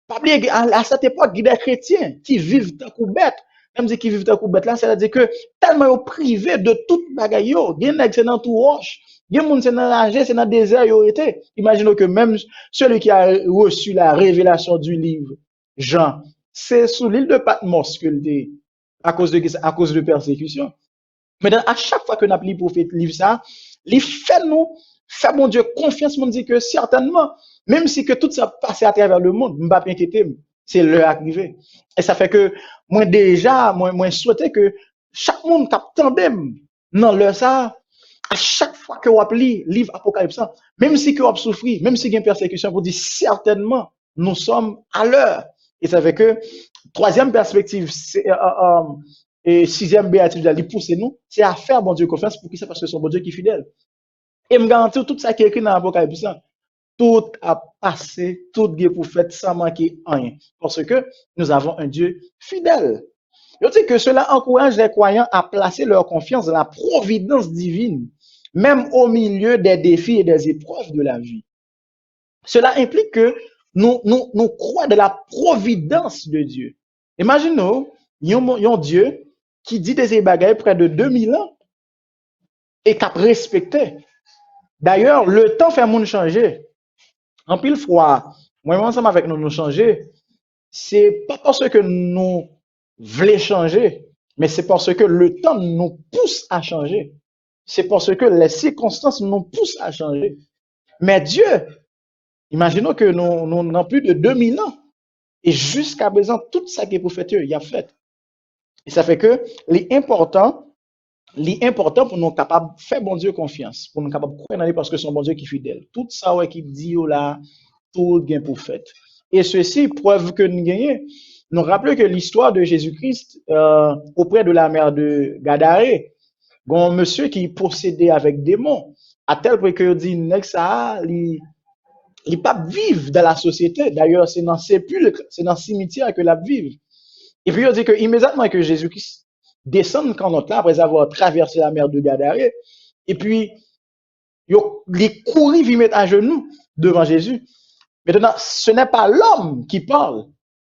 pas oublier à cette époque, il y a des chrétiens qui vivent tant coup bête. Même si qui vivent tant coup bête là, c'est-à-dire que tellement ils privés de toute bagaille yo, il y a c'est dans tout roche, il y a monde c'est dans la c'est dans le désert yo été. Imaginons que même celui qui a reçu la révélation du livre, Jean, c'est sous l'île de Patmos que le à cause de persécution. Mais à chaque fois que nous appelons le prophète livre ça, il fait nous, fait mon Dieu confiance, mon dit que certainement, même si que tout ça passe à travers le monde, je ne vais pas m'inquiéter, c'est l'heure arrivée. Et ça fait que moi déjà, moi souhaite que chaque monde qui tandem dans l'heure ça, à chaque fois que vous appelez livre Apocalypse, même si que vous souffrez, même si il y a une persécution, vous dites certainement, nous sommes à l'heure. Et ça fait que troisième perspective, c'est et sixième béatitude, il pousse nous, c'est à faire bon Dieu confiance pour qui ça parce que c'est bon Dieu qui est fidèle. Et me garantir tout ça qui est écrit dans l'Apocalypse, tout a passé, tout est pour faire sans manquer rien. Parce que nous avons un Dieu fidèle. Je dis que cela encourage les croyants à placer leur confiance dans la providence divine, même au milieu des défis et des épreuves de la vie. Cela implique que nous croyons de la providence de Dieu. Imaginez, il y a un Dieu qui dit des bagailles près de 2000 ans et qui a respecté. D'ailleurs, le temps fait monde changer. En pile fois, moi ensemble avec nous changer, c'est pas parce que nous voulons changer, mais c'est parce que le temps nous pousse à changer. C'est parce que les circonstances nous poussent à changer. Mais Dieu, imaginons que nous avons plus de 2000 ans. Et jusqu'à présent, tout ça qui est pour faire, il a fait. Et ça fait que l'important pour nous capables de faire bon Dieu confiance, pour nous capables de croire en lui parce que c'est un bon Dieu qui est fidèle. Tout ça ouais, qui dit là, tout bien pour faire. Et ceci preuve que nous gagnons. Nous rappelons que l'histoire de Jésus-Christ auprès de la mère de Gadaré, un monsieur qui possédait avec démons, à tel point que dit ça, il pas vivre dans la société. D'ailleurs, c'est dans le sépulcre, c'est dans le cimetière que la vive. Et puis, il dit que immédiatement que Jésus-Christ descend quand notre là, après avoir traversé la mer de Gadaré, et puis, il courit, il mettre à genoux devant Jésus. Maintenant, ce n'est pas l'homme qui parle,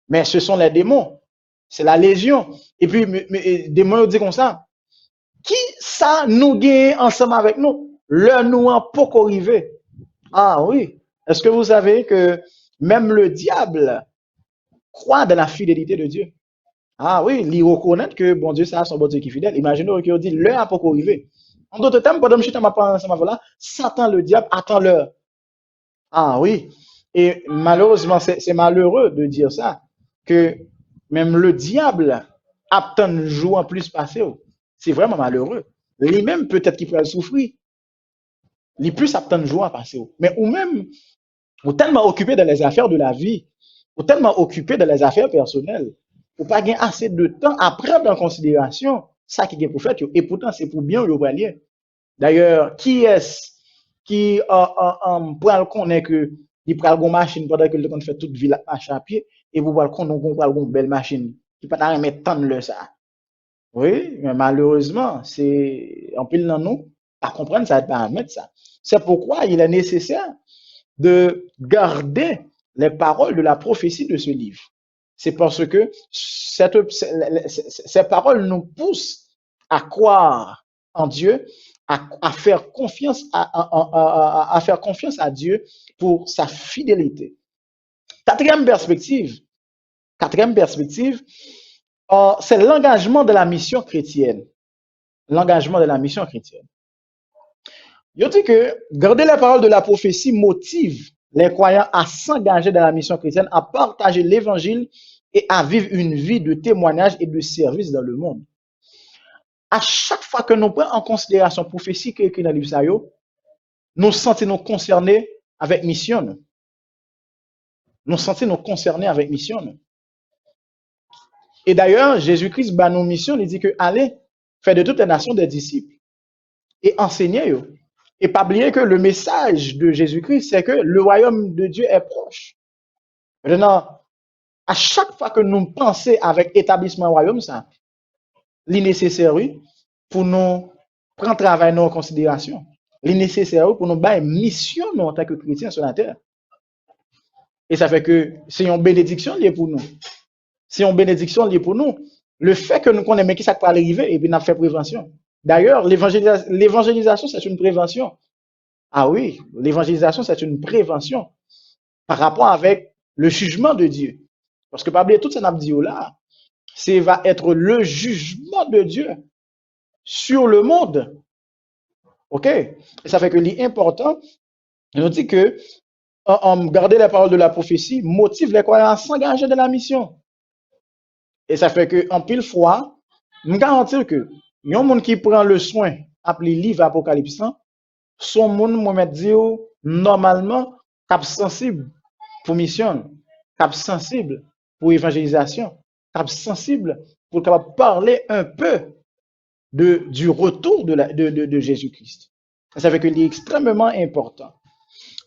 mais ce sont les démons. C'est la légion. Et puis, les démons disent comme ça. Qui ça nous gagne ensemble avec nous? Le nous en pas arrivé. Ah oui. Est-ce que vous savez que même le diable croit dans la fidélité de Dieu? Ah oui, il reconnaît que bon Dieu, ça, son bon Dieu qui est fidèle. Imaginez qu'il dit l'heure a pas arrivé. En d'autres termes, pendant que je suis ensemble là, Satan, le diable, attend l'heure. Ah oui. Et malheureusement, c'est malheureux de dire ça, que même le diable attend un jour en plus passer. C'est vraiment malheureux. Lui-même, peut-être qu'il pourrait souffrir. Les plus attend un jour à passer. Mais ou même, ou tellement occupé dans les affaires de la vie, ou tellement occupé dans les affaires personnelles, ou pas gagner assez de temps à prendre en considération ça qui est pour faire. Et pourtant, c'est pour bien le relier. D'ailleurs, qui est-ce qui pourra le connaître que il prend une machine pendant que le temps fait toute ville marche à pied et vous voyez qu'on a une belle machine qui peut pas remettre tant de ça. Oui, mais malheureusement, c'est en pile dans nous, à comprendre ça, à mettre ça. C'est pourquoi il est nécessaire de garder les paroles de la prophétie de ce livre. C'est parce que ces paroles nous poussent à croire en Dieu, à faire confiance à faire confiance à Dieu pour sa fidélité. Quatrième perspective, quatrième perspective, c'est l'engagement de la mission chrétienne. L'engagement de la mission chrétienne. Je dis que garder les paroles de la prophétie motive les croyants à s'engager dans la mission chrétienne, à partager l'évangile et à vivre une vie de témoignage et de service dans le monde. À chaque fois que nous prenons en considération la prophétie qui est écrite dans le livre Sayo, nous sentons concernés avec mission. Nous sentons concernés avec mission. Et d'ailleurs, Jésus-Christ, bah, nos missions, il dit que allez, faire de toutes les nations des disciples et enseigner. Et pas oublier que le message de Jésus-Christ, c'est que le royaume de Dieu est proche. Maintenant, à chaque fois que nous pensons avec établissement royaume, ça, c'est nécessaire oui, pour nous prendre travail en considération. C'est nécessaire pour nous faire une mission nous, en tant que chrétiens sur la terre. Et ça fait que c'est une bénédiction liée pour nous. C'est une bénédiction liée pour nous. Le fait que nous connaissons qui ça peut arriver et puis nous fait prévention. D'ailleurs, l'évangélisation, c'est une prévention. Ah oui, l'évangélisation, c'est une prévention par rapport avec le jugement de Dieu. Parce que, pas oublier, tout ce qu'on dit là, c'est va être le jugement de Dieu sur le monde. OK? Et ça fait que l'important, on dit que garder les paroles de la prophétie motive les croyants à s'engager dans la mission. Et ça fait que, en pile fois, nous garantir que, il y a un monde qui prend le soin, appelé livre Apocalypse, son monde, moi, dit, normalement, cap sensible pour mission, cap sensible pour évangélisation, cap sensible pour capable parler un peu du retour de Jésus-Christ. Ça fait que c'est extrêmement important.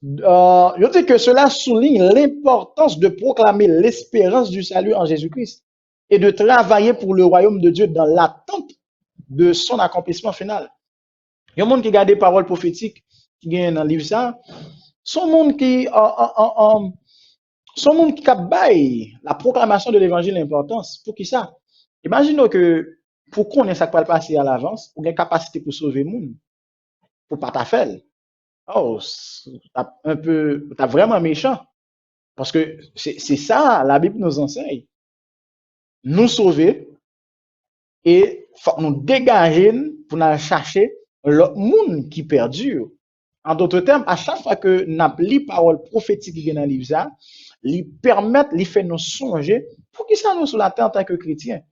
Je dis que cela souligne l'importance de proclamer l'espérance du salut en Jésus-Christ et de travailler pour le royaume de Dieu dans l'attente de son accomplissement final. Il y a un monde qui garde des paroles prophétiques qui gagne dans le livre ça. Son monde qui baille la proclamation de l'évangile l'importance. Pour qui ça? Imaginons que pour qu'on ait ça qui va passer à l'avance, ou une capacité pour sauver le monde, pour pas ta faire. Oh, t'as vraiment méchant. Parce que c'est ça, la Bible nous enseigne. Nous sauver et faut nous dégager pour nous chercher l'autre monde qui perdu. En d'autres termes, à chaque fois que nous avons les paroles prophétiques qui viennent dans le livre, ça, les permettent, les fait nous songer pour qui ça nous sur la terre en tant que chrétiens,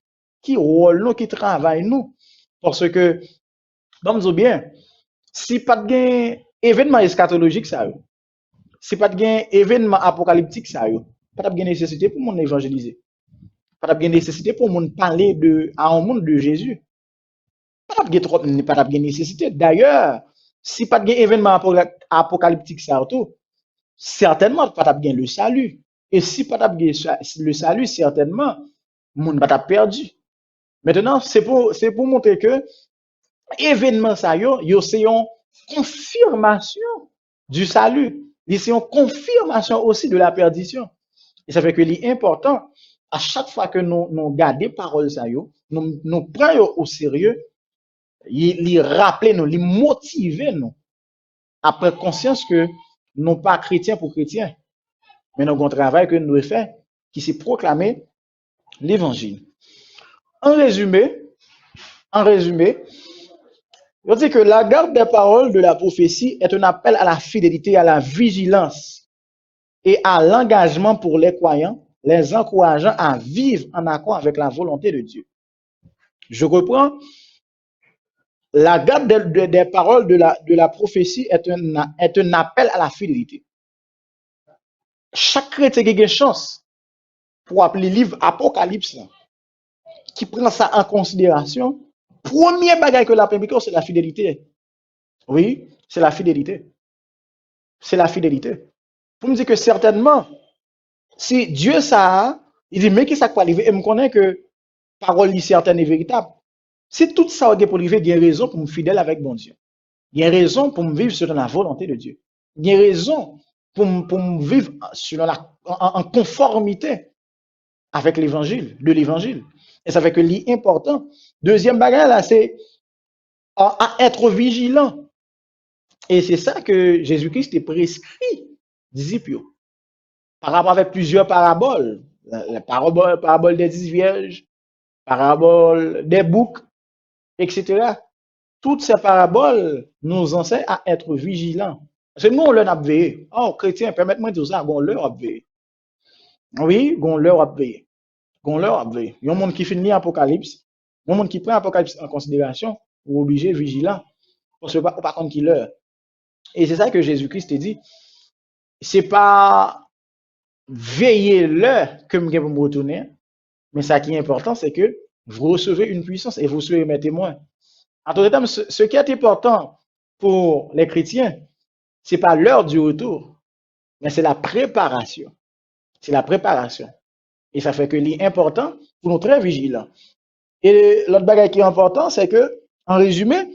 qui rôle nous, qui travaille nous. Parce que, comme bien, si pas de événement eschatologique, ça, si pas de événement apocalyptique, ça, pas de nécessité pour mon évangéliser. Pas de nécessité pour mon parler à un monde de Jésus. Pas de nécessité. D'ailleurs, si pas de événement apocalyptique, ça, certainement pas de le salut. Et si pas de le salut, certainement, monde va perdu. Maintenant, c'est pour montrer que événement ça c'est une confirmation du salut. C'est une confirmation aussi de la perdition. Et ça fait que l'important, à chaque fois que nous gardons paroles ça nous prenons au sérieux, les rappeler nous, les motiver nous, à prendre conscience que nous pas chrétiens pour chrétiens, mais nous avons un travail que nous devons faire, qui c'est proclamer l'évangile. En résumé, je dis que la garde des paroles de la prophétie est un appel à la fidélité, à la vigilance et à l'engagement pour les croyants, les encourageant à vivre en accord avec la volonté de Dieu. Je reprends. La garde des paroles de la prophétie est un appel à la fidélité. Chaque chrétien qui a une chance pour appeler le livre Apocalypse, qui prend ça en considération, premier bagage que la première c'est la fidélité. Oui, c'est la fidélité. C'est la fidélité. Pour me dire que certainement, si Dieu ça, il dit, mais qui ça peut arriver, et me connaît que parole certaine et véritable. Si tout ça est pour arriver, il y a raison pour me fidèle avec bon Dieu. Il y a raison pour me vivre selon la volonté de Dieu. Il y a raison pour me vivre selon en conformité avec l'évangile, de l'évangile. Et ça fait que l'important. Deuxième bagage là, c'est à être vigilant. Et c'est ça que Jésus-Christ est prescrit, disciples, par rapport avec plusieurs paraboles. La parabole des 10 vierges, parabole des boucs, etc. Toutes ces paraboles nous enseignent à être vigilants. Parce que nous, on leur a veillé. Oh, chrétien, permettez-moi de dire ça, on leur a veillé. Oui, on leur a veillé. On leur a veillé. Il y a un monde qui finit l'Apocalypse. Il y a un monde qui prend l'Apocalypse en considération, ou obligé, vigilant. Parce que par contre, qui leur. Et c'est ça que Jésus-Christ te dit. C'est pas veiller l'heure que je vais me retourner, mais ça qui est important, c'est que vous recevez une puissance et vous serez mes témoins. En d'autres termes, ce qui est important pour les chrétiens, c'est pas l'heure du retour, mais c'est la préparation. C'est la préparation. Et ça fait que l'important pour nous très vigilants. Et l'autre bagage qui est important, c'est que, en résumé,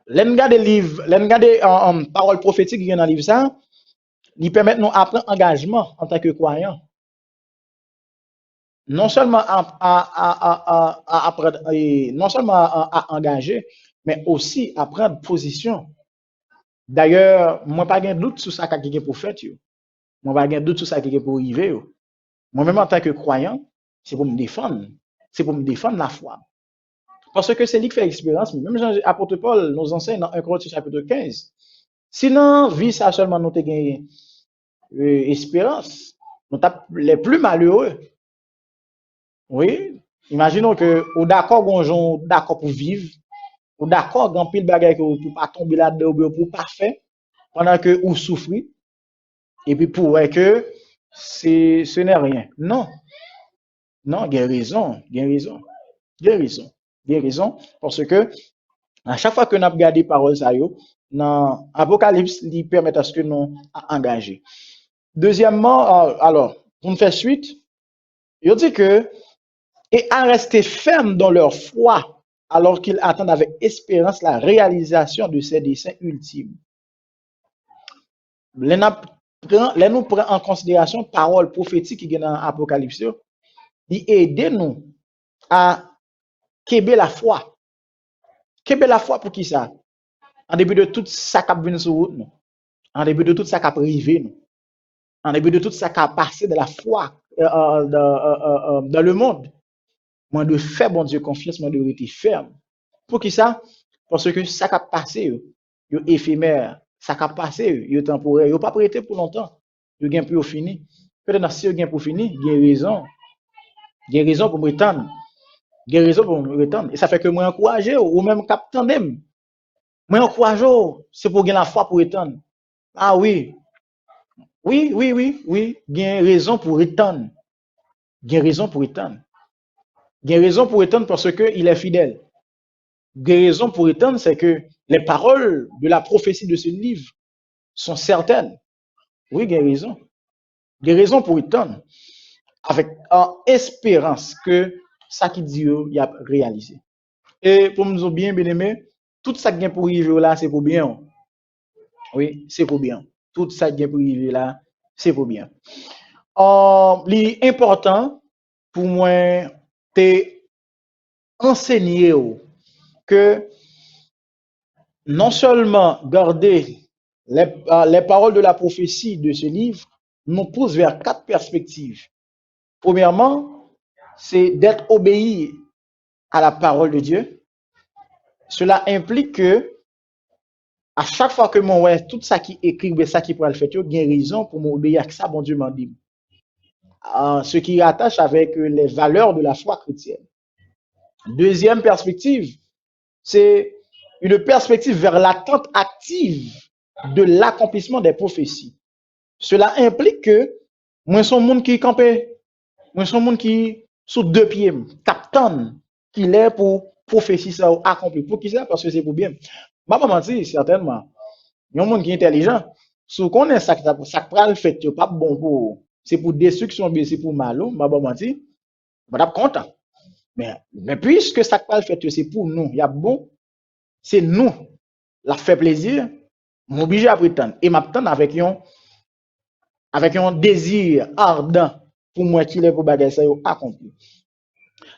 l'engagement des livres, l'engagement des paroles prophétiques qui viennent dans le livre ça, ils permettent nous d'apprendre engagement en tant que croyants. Non seulement à apprendre, non seulement à engager, mais aussi à prendre position. D'ailleurs, moi pas de doute sur ça qui est pour faire. Moi pas de doute sur ça qui est pour arriver. Moi-même en tant que croyant, c'est pour me défendre. C'est pour me défendre la foi. Parce que c'est lui qui fait l'expérience. Même l'apôtre Paul nous enseigne dans 1 Corinthiens chapitre 15. Sinon, vie ça seulement nous te gagné espérance. Nous sommes les plus malheureux. Oui. Imaginons que ou d'accord gonjon d'accord pour vivre, ou d'accord grand pile bagaille pour pas tomber là-dedans ou pour pas faire pendant que ou souffrir et puis pour que ce n'est rien. Non. Non, il y a raison, il y a raison. Il y a raison. Il y a raison parce que à chaque fois que nous regardons paroles ça yo dans Apocalypse, il permet à ce que nous engager. Deuxièmement, alors, pour nous faire suite, il dit que et à rester ferme dans leur foi alors qu'ils attendent avec espérance la réalisation de ces desseins ultimes. Les nous prend en considération parole prophétique qui est dans l'Apocalypse, il aide nous à kebe la foi. Kebe la foi pour qui ça? En début de tout ça qui vient sur route, en début de tout ça qui a privé, en début de tout ça qui a passé de la foi dans le monde. Moi de faire bon Dieu confiance, moi de rester ferme. Pour qui ça? Parce que ça qui a passé, yo éphémère, ça qui a passé, yo temporaire, yo pas prêté pour longtemps. Yo gain pour fini. Peut-être si yo gain pour fini, il y a raison. Il y a raison pour me retendre. Il y a raison pour me retendre. Et ça fait que moi encourager ou même cap tandem. Moi encourager, c'est pour gagner la foi pour retendre. Ah oui. Oui. Il y a raison pour retendre. Il y a raison pour retendre. Il y a raison pour étendre parce qu'il est fidèle. Il y a raison pour étendre, c'est que les paroles de la prophétie de ce livre sont certaines. Oui, il y a raison. Il y a raison pour étendre. Avec espérance que ça qui dit, il y a réalisé. Et pour nous bien aimés, tout ça qui est pour arriver là, c'est pour bien. Oui, c'est pour bien. Tout ça qui est pour arriver là, c'est pour bien. L'important pour moi, c'est enseigner que non seulement garder les paroles de la prophétie de ce livre nous pousse vers 4 perspectives. Premièrement, c'est d'être obéi à la parole de Dieu. Cela implique que à chaque fois que mon ouais, tout ça qui écrit, ça qui pourrait le faire, il y a raison pour m'obéir à ça, bon Dieu m'a dit. Ce qui rattache avec les valeurs de la foi chrétienne. Deuxième perspective, c'est une perspective vers l'attente active de l'accomplissement des prophéties. Cela implique que moi, son monde qui campé, moi, son monde qui sous 2 pieds, captain, qui est pour prophétie ça accompli. Pour qui ça? Parce que c'est pour bien. Je ne vais pas mentir, certainement. Il y a un monde qui est intelligent. Si on connaît ça, ça prend le fait, pas bon pour, c'est pour destruction, c'est pour mal, je ne vais pas mentir. Je suis content. Mais puisque ça va le fait, c'est pour nous, il y a bon, c'est nous, la fait plaisir, m'oblige à prétendre. Et m'attendre avec un désir ardent pour moi qu'il est pour bagager ça accompli.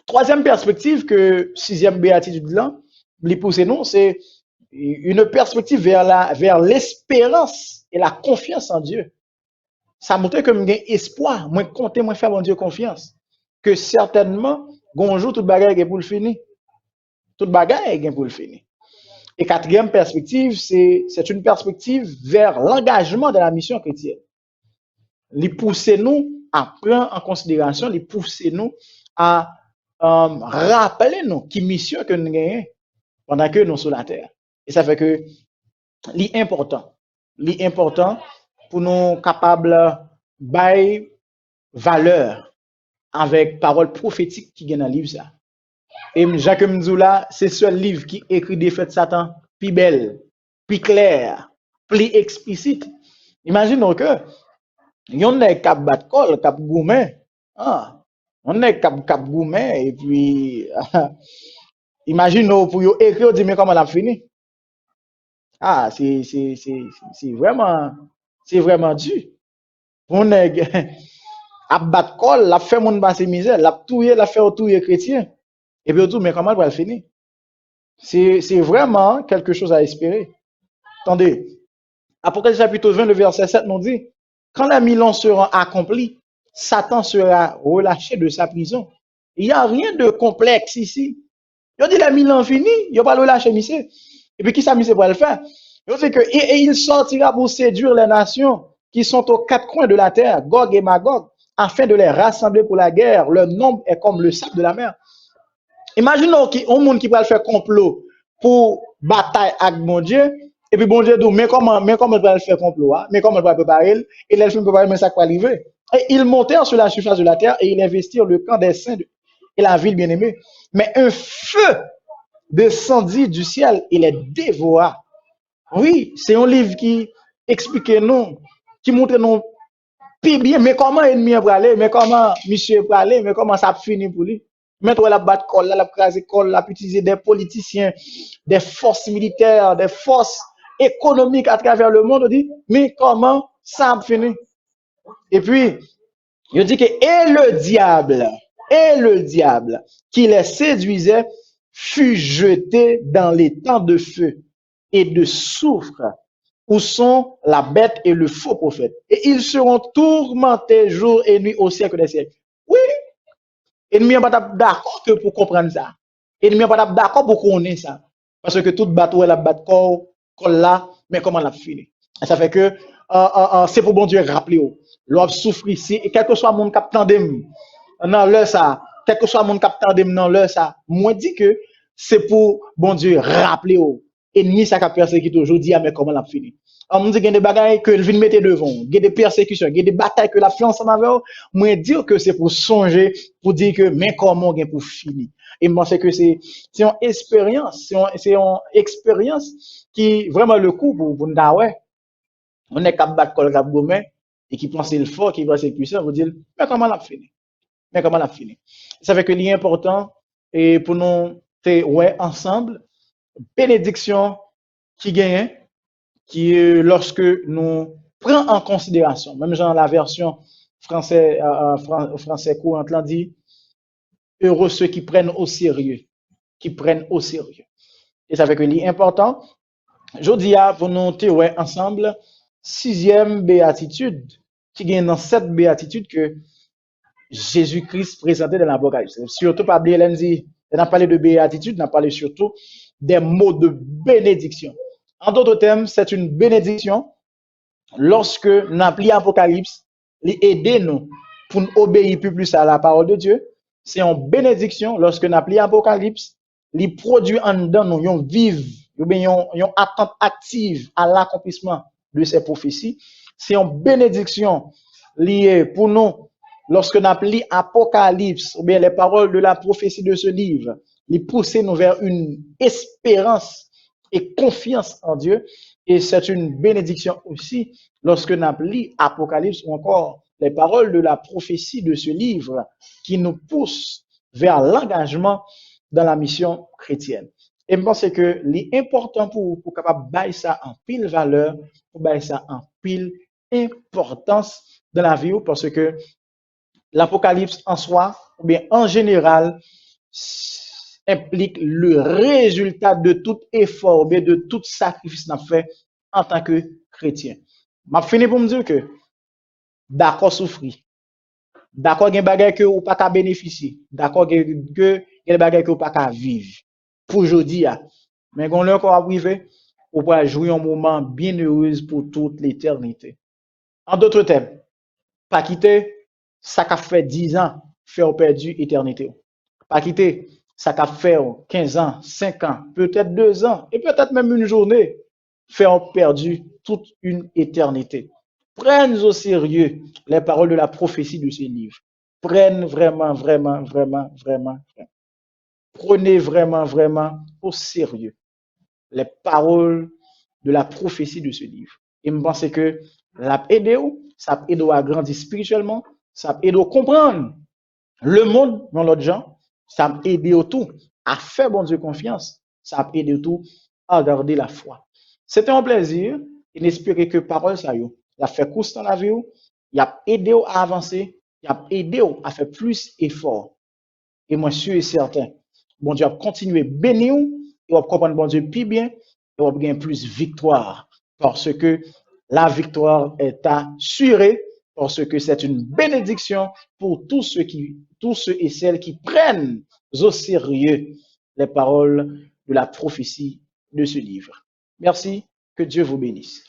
Troisième perspective que sixième béatitude là, lui pousser nous, c'est une perspective vers l'espérance et la confiance en Dieu. Ça montre que j'ai espoir, moi compter, moi faire mon Dieu confiance, que certainement, un jour toute bagaille est pour le finir, toute bagaille est pour le finir. Et quatrième perspective, c'est une perspective vers l'engagement de la mission chrétienne. Les pousser nous à prendre en considération, les pousser nous à rappeler nous qui mission que nous gagnons pendant que nous sommes sur la terre. Et ça fait que l'important pour nous capables de valeur avec parole prophétique qui gagne dans le livre ça. Et Jacques Mzoula, c'est ce livre qui écrit des faits de Satan plus belle, plus clair, plus explicite. Imaginons que yon est cap bat col, cap gourmet. Ah, on est cap gourmet et puis imaginons pour yo écrire dire mais comment l'a fini. Ah, c'est vraiment dur. On est à bat col, la fait mon passer misère, la touyer, la faire touyer chrétien. Et puis tout mais comment va le finir? C'est vraiment quelque chose à espérer. Attendez, Apocalypse chapitre 20, le verset 7 nous dit, quand la mise sera accomplie, Satan sera relâché de sa prison. Il n'y a rien de complexe ici. Il dit la mise finie, il n'y a pas le relâcher, monsieur. Et puis qui ça, monsieur, pour le faire? Il dit que, et il sortira pour séduire les nations qui sont aux quatre coins de la terre, Gog et Magog, afin de les rassembler pour la guerre. Leur nombre est comme le sable de la mer. Imaginons qu'il y a un monde qui va faire complot pour bataille avec mon Dieu. Et puis bon Dieu dit, mais comment il va faire complot? Hein? Mais comment il va préparer? Et là, il fait préparer, mais ça va arriver. Et ils montèrent sur la surface de la terre et ils investirent le camp des saints et la ville bien-aimée. Mais un feu descendit du ciel et les dévora. Oui, c'est un livre qui explique nous, qui montre nous puis bien, mais comment ennemi va aller, mais comment monsieur va aller, mais comment ça finit pour lui. Maintenant, la battre col, la craser col, la utiliser des politiciens, des forces militaires, des forces économiques à travers le monde, on dit, mais comment ça finit? Et puis, il dit que, et le diable qui les séduisait fut jeté dans les temps de feu et de soufre où sont la bête et le faux prophète. Et ils seront tourmentés jour et nuit au siècle des siècles. Oui, ennemi n'est pas d'accord que pour comprendre ça. Ennemi n'est pas d'accord pour connaître ça. Parce que tout bateau est la batte corps là, mais comment l'a fini. Ça fait que c'est pour bon Dieu rappeler. L'homme souffre ici, et quel que soit mon cap tandem, dans l'heure ça, quel que soit mon cap tandem dans l'heure ça, moi dis que c'est pour bon Dieu rappeler. Ennemi ça qu'a persécuté aujourd'hui, mais comment l'a fini. On me dit qu'il y a des bagailles que je mettre devant, il y a des persécutions, il y a des batailles que la fait ensemble avec eux. Moi, dire que c'est pour songer, pour dire que, mais comment on pour finir. Et moi, c'est que c'est une expérience, c'est une expérience qui, vraiment, le coup pour nous dire, ouais, on est capable de battre le cap gourmet, et qui pense le fort, qui pense le puissant, vous dire, mais comment on a fini? Mais comment on a fini? Ça fait que l'important, et pour nous, c'est, ouais, ensemble, bénédiction qui gagne, qui lorsque nous prenons en considération, même dans la version français courante, là dit, heureux ceux qui prennent au sérieux, Et ça fait que l'important, je dis pour nous ouais, ensemble, sixième béatitude, qui gagne dans cette béatitude que Jésus-Christ présentait dans l'Apocalypse. Surtout pas oublier, on a parlé de béatitude, on a parlé surtout des mots de bénédiction. En d'autres termes, c'est une bénédiction lorsque nous appelons l'Apocalypse, aider nous pour nous obéir plus à la parole de Dieu. C'est une bénédiction lorsque nous appelons l'Apocalypse, les produit en dedans nous, yon vive, yon attente active à l'accomplissement de ces prophéties. C'est une bénédiction liée pour nous lorsque nous appelons Apocalypse, ou bien les paroles de la prophétie de ce livre, les pousser nous vers une espérance et confiance en Dieu. Et c'est une bénédiction aussi lorsque nous appelons Apocalypse ou encore les paroles de la prophétie de ce livre qui nous poussent vers l'engagement dans la mission chrétienne. Et je pense que l'important pour capable bailler ça en pile valeur, pour bailler ça en pile importance dans la vie, parce que l'Apocalypse en soi, ou bien en général, implique le résultat de tout effort, bien de tout sacrifice qu'on a fait en tant que chrétien. Je finis pour me dire que d'accord souffrir, d'accord il y a des bagages que ou pas qu'à bénéficier, d'accord que il y a des bagages que ou pas qu'à vivre pour aujourd'hui, mais quand l'heure qu'on va arriver, on va jouer un moment bien heureux pour toute l'éternité. En d'autres termes, pas quitter ça qu'a fait 10 ans, faire perdu éternité. Pas quitter ça qu'a fait 15 ans, 5 ans, peut-être 2 ans, et peut-être même une journée, faire perdu toute une éternité. Prennent au sérieux les paroles de la prophétie de ce livre. Prennent vraiment, vraiment, vraiment, vraiment, vraiment. Prenez vraiment, vraiment au sérieux les paroles de la prophétie de ce livre. Et je pense que ça aide à grandir spirituellement, ça aide à comprendre le monde dans l'autre gens, ça aide tout à faire bon Dieu confiance, ça aide tout à garder la foi. C'était un plaisir et j'espère que parole ça yo, la fait course dans la vie, il a aidé à avancer, il a aidé à faire plus effort. Et moi, je suis certain, bon Dieu va continuer à bénir et va comprendre bon Dieu plus bien et va gagner plus victoire parce que la victoire est assurée parce que c'est une bénédiction pour tous ceux et celles qui prennent au sérieux les paroles de la prophétie de ce livre. Merci, que Dieu vous bénisse.